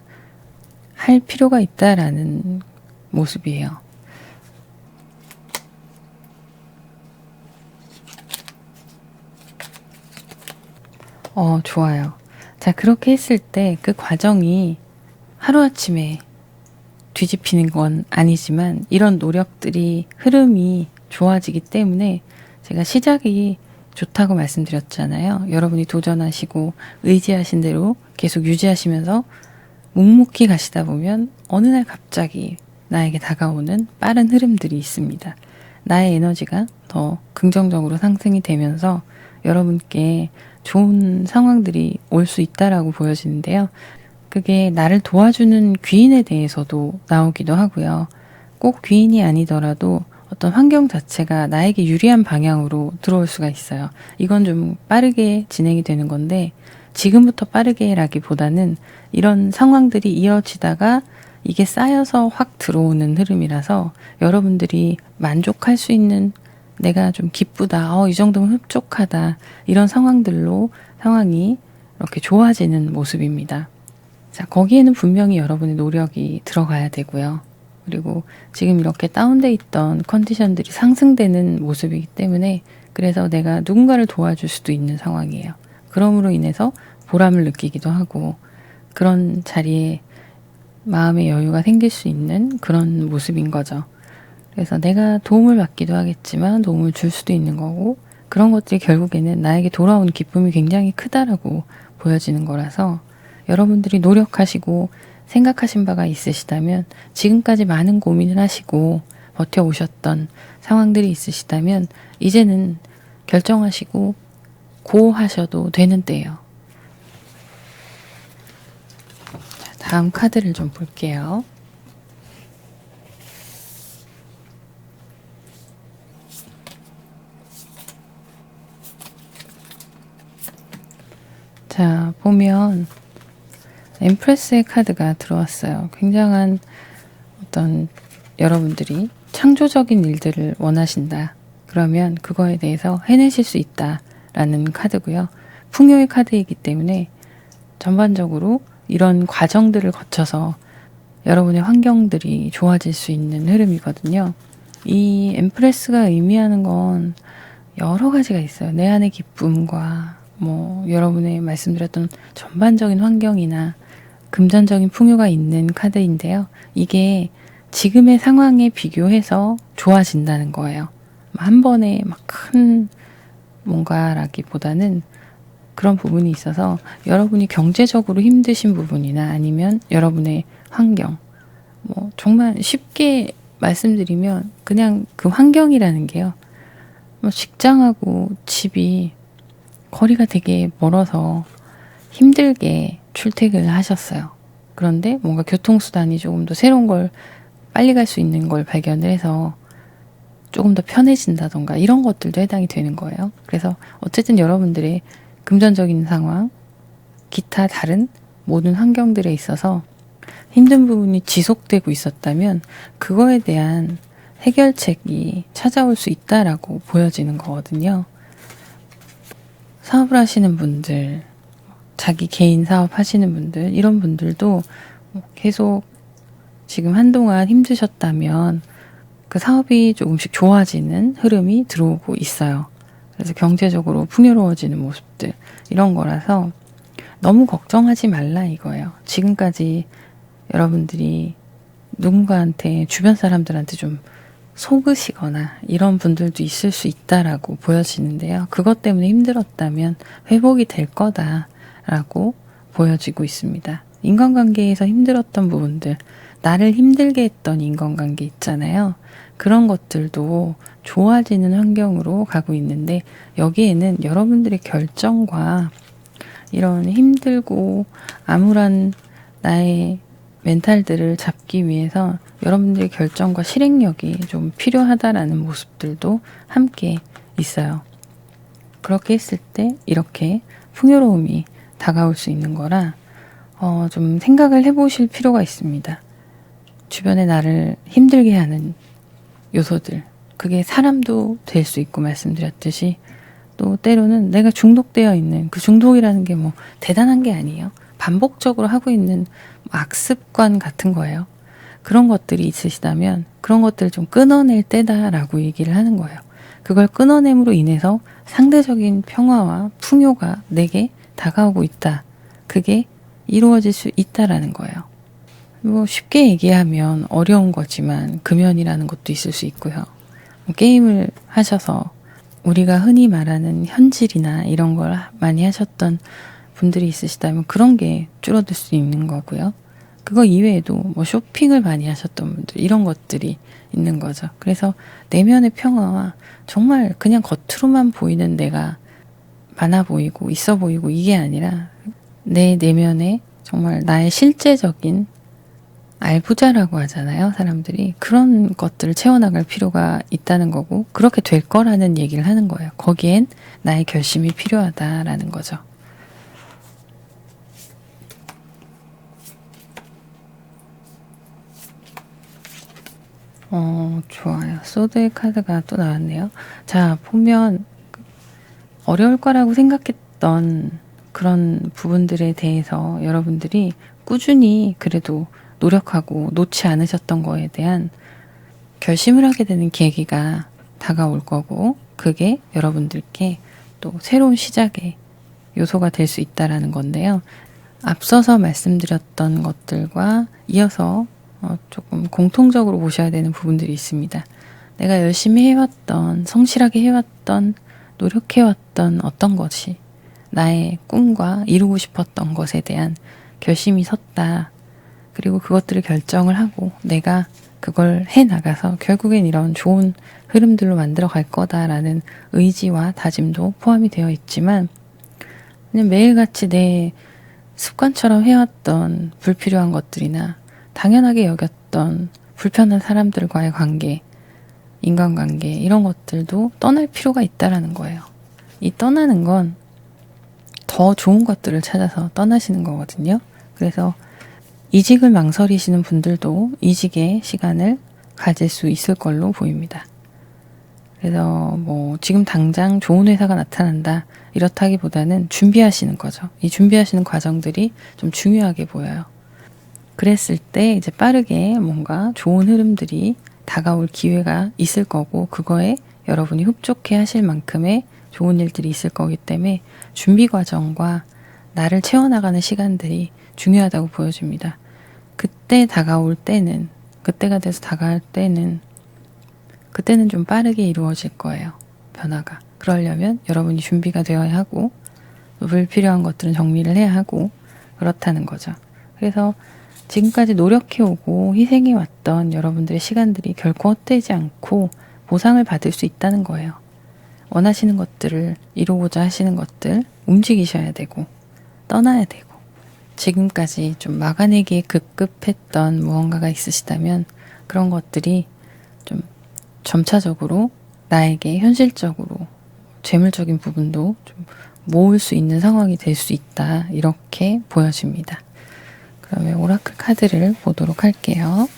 할 필요가 있다라는 모습이에요. 좋아요. 자, 그렇게 했을 때 그 과정이 하루아침에 뒤집히는 건 아니지만 이런 노력들이 흐름이 좋아지기 때문에 제가 시작이 좋다고 말씀드렸잖아요. 여러분이 도전하시고 의지하신 대로 계속 유지하시면서 묵묵히 가시다 보면 어느 날 갑자기 나에게 다가오는 빠른 흐름들이 있습니다. 나의 에너지가 더 긍정적으로 상승이 되면서 여러분께 좋은 상황들이 올 수 있다라고 보여지는데요. 그게 나를 도와주는 귀인에 대해서도 나오기도 하고요. 꼭 귀인이 아니더라도 어떤 환경 자체가 나에게 유리한 방향으로 들어올 수가 있어요. 이건 좀 빠르게 진행이 되는 건데 지금부터 빠르게라기보다는 이런 상황들이 이어지다가 이게 쌓여서 확 들어오는 흐름이라서 여러분들이 만족할 수 있는, 내가 좀 기쁘다, 이 정도면 흡족하다, 이런 상황들로 상황이 이렇게 좋아지는 모습입니다. 자, 거기에는 분명히 여러분의 노력이 들어가야 되고요. 그리고 지금 이렇게 다운돼 있던 컨디션들이 상승되는 모습이기 때문에 그래서 내가 누군가를 도와줄 수도 있는 상황이에요. 그럼으로 인해서 보람을 느끼기도 하고 그런 자리에 마음의 여유가 생길 수 있는 그런 모습인 거죠. 그래서 내가 도움을 받기도 하겠지만 도움을 줄 수도 있는 거고 그런 것들이 결국에는 나에게 돌아온 기쁨이 굉장히 크다라고 보여지는 거라서 여러분들이 노력하시고 생각하신 바가 있으시다면 지금까지 많은 고민을 하시고 버텨오셨던 상황들이 있으시다면 이제는 결정하시고 고하셔도 되는 때예요. 자, 다음 카드를 좀 볼게요. 자, 보면 엠프레스의 카드가 들어왔어요. 굉장한 어떤 여러분들이 창조적인 일들을 원하신다. 그러면 그거에 대해서 해내실 수 있다라는 카드고요. 풍요의 카드이기 때문에 전반적으로 이런 과정들을 거쳐서 여러분의 환경들이 좋아질 수 있는 흐름이거든요. 이 엠프레스가 의미하는 건 여러 가지가 있어요. 내 안의 기쁨과 여러분의 말씀드렸던 전반적인 환경이나 금전적인 풍요가 있는 카드인데요. 이게 지금의 상황에 비교해서 좋아진다는 거예요. 한 번에 막 큰 뭔가라기보다는 그런 부분이 있어서 여러분이 경제적으로 힘드신 부분이나 아니면 여러분의 환경, 정말 쉽게 말씀드리면 그냥 그 환경이라는 게요. 직장하고 집이 거리가 되게 멀어서 힘들게 출퇴근을 하셨어요. 그런데 뭔가 교통수단이 조금 더 새로운 걸 빨리 갈 수 있는 걸 발견을 해서 조금 더 편해진다던가 이런 것들도 해당이 되는 거예요. 그래서 어쨌든 여러분들의 금전적인 상황, 기타 다른 모든 환경들에 있어서 힘든 부분이 지속되고 있었다면 그거에 대한 해결책이 찾아올 수 있다라고 보여지는 거거든요. 사업을 하시는 분들, 자기 개인 사업 하시는 분들, 이런 분들도 계속 지금 한동안 힘드셨다면 그 사업이 조금씩 좋아지는 흐름이 들어오고 있어요. 그래서 경제적으로 풍요로워지는 모습들, 이런 거라서 너무 걱정하지 말라 이거예요. 지금까지 여러분들이 누군가한테, 주변 사람들한테 좀 속으시거나 이런 분들도 있을 수 있다라고 보여지는데요. 그것 때문에 힘들었다면 회복이 될 거다라고 보여지고 있습니다. 인간관계에서 힘들었던 부분들, 나를 힘들게 했던 인간관계 있잖아요. 그런 것들도 좋아지는 환경으로 가고 있는데 여기에는 여러분들의 결정과 이런 힘들고 암울한 나의 멘탈들을 잡기 위해서 여러분들의 결정과 실행력이 좀 필요하다라는 모습들도 함께 있어요. 그렇게 했을 때 이렇게 풍요로움이 다가올 수 있는 거라 좀 생각을 해보실 필요가 있습니다. 주변에 나를 힘들게 하는 요소들, 그게 사람도 될 수 있고 말씀드렸듯이 또 때로는 내가 중독되어 있는 그 중독이라는 게 대단한 게 아니에요. 반복적으로 하고 있는 악습관 같은 거예요. 그런 것들이 있으시다면 그런 것들을 좀 끊어낼 때다라고 얘기를 하는 거예요. 그걸 끊어냄으로 인해서 상대적인 평화와 풍요가 내게 다가오고 있다. 그게 이루어질 수 있다라는 거예요. 쉽게 얘기하면 어려운 거지만 금연이라는 것도 있을 수 있고요. 게임을 하셔서 우리가 흔히 말하는 현질이나 이런 걸 많이 하셨던 분들이 있으시다면 그런 게 줄어들 수 있는 거고요. 그거 이외에도 쇼핑을 많이 하셨던 분들, 이런 것들이 있는 거죠. 그래서 내면의 평화와 정말 그냥 겉으로만 보이는 내가 많아 보이고 있어 보이고 이게 아니라 내 내면에 정말 나의 실제적인 알부자라고 하잖아요, 사람들이. 그런 것들을 채워나갈 필요가 있다는 거고 그렇게 될 거라는 얘기를 하는 거예요. 거기엔 나의 결심이 필요하다라는 거죠. 좋아요. 소드의 카드가 또 나왔네요. 자, 보면 어려울 거라고 생각했던 그런 부분들에 대해서 여러분들이 꾸준히 그래도 노력하고 놓지 않으셨던 거에 대한 결심을 하게 되는 계기가 다가올 거고 그게 여러분들께 또 새로운 시작의 요소가 될 수 있다라는 건데요. 앞서서 말씀드렸던 것들과 이어서 조금 공통적으로 보셔야 되는 부분들이 있습니다. 내가 열심히 해왔던, 성실하게 해왔던, 노력해왔던 어떤 것이 나의 꿈과 이루고 싶었던 것에 대한 결심이 섰다. 그리고 그것들을 결정을 하고 내가 그걸 해나가서 결국엔 이런 좋은 흐름들로 만들어 갈 거다라는 의지와 다짐도 포함이 되어 있지만 그냥 매일같이 내 습관처럼 해왔던 불필요한 것들이나 당연하게 여겼던 불편한 사람들과의 관계, 인간관계 이런 것들도 떠날 필요가 있다라는 거예요. 이 떠나는 건 더 좋은 것들을 찾아서 떠나시는 거거든요. 그래서 이직을 망설이시는 분들도 이직의 시간을 가질 수 있을 걸로 보입니다. 그래서 지금 당장 좋은 회사가 나타난다 이렇다기보다는 준비하시는 거죠. 이 준비하시는 과정들이 좀 중요하게 보여요. 그랬을 때 이제 빠르게 뭔가 좋은 흐름들이 다가올 기회가 있을 거고, 그거에 여러분이 흡족해 하실 만큼의 좋은 일들이 있을 거기 때문에 준비 과정과 나를 채워나가는 시간들이 중요하다고 보여집니다. 그때 다가올 때는, 그때가 돼서 다가올 때는, 그때는 좀 빠르게 이루어질 거예요. 변화가. 그러려면 여러분이 준비가 되어야 하고, 불필요한 것들은 정리를 해야 하고, 그렇다는 거죠. 그래서 지금까지 노력해오고 희생해왔던 여러분들의 시간들이 결코 헛되지 않고 보상을 받을 수 있다는 거예요. 원하시는 것들을 이루고자 하시는 것들 움직이셔야 되고 떠나야 되고, 지금까지 좀 막아내기에 급급했던 무언가가 있으시다면 그런 것들이 좀 점차적으로 나에게 현실적으로 재물적인 부분도 좀 모을 수 있는 상황이 될 수 있다, 이렇게 보여집니다. 그러면 오라클 카드를 보도록 할게요.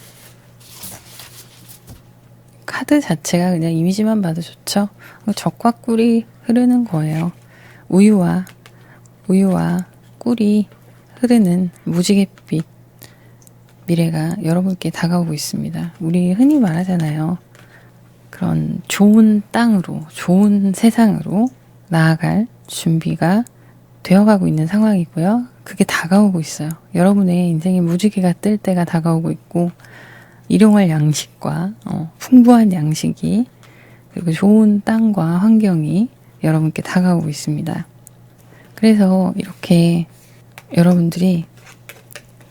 카드 자체가 그냥 이미지만 봐도 좋죠. 적과 꿀이 흐르는 거예요. 우유와 꿀이 흐르는 무지갯빛 미래가 여러분께 다가오고 있습니다. 우리 흔히 말하잖아요. 그런 좋은 땅으로, 좋은 세상으로 나아갈 준비가 되어가고 있는 상황이고요. 그게 다가오고 있어요. 여러분의 인생의 무지개가 뜰 때가 다가오고 있고, 일용할 양식과 풍부한 양식이, 그리고 좋은 땅과 환경이 여러분께 다가오고 있습니다. 그래서 이렇게 여러분들이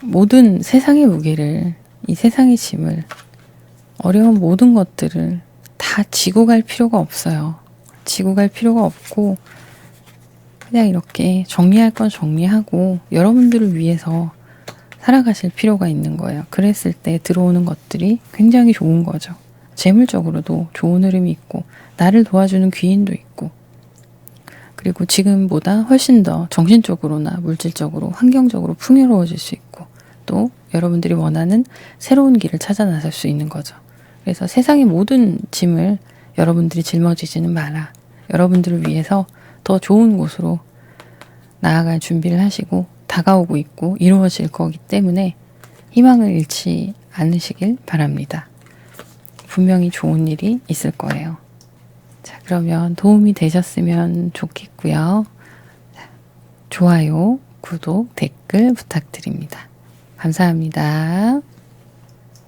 모든 세상의 무게를, 이 세상의 짐을, 어려운 모든 것들을 다 지고 갈 필요가 없어요. 지고 갈 필요가 없고 그냥 이렇게 정리할 건 정리하고 여러분들을 위해서 살아가실 필요가 있는 거예요. 그랬을 때 들어오는 것들이 굉장히 좋은 거죠. 재물적으로도 좋은 흐름이 있고, 나를 도와주는 귀인도 있고, 그리고 지금보다 훨씬 더 정신적으로나 물질적으로, 환경적으로 풍요로워질 수 있고, 또 여러분들이 원하는 새로운 길을 찾아 나설 수 있는 거죠. 그래서 세상의 모든 짐을 여러분들이 짊어지지는 마라. 여러분들을 위해서 더 좋은 곳으로 나아갈 준비를 하시고, 다가오고 있고 이루어질 거기 때문에 희망을 잃지 않으시길 바랍니다. 분명히 좋은 일이 있을 거예요. 자, 그러면 도움이 되셨으면 좋겠고요. 자, 좋아요, 구독, 댓글 부탁드립니다. 감사합니다.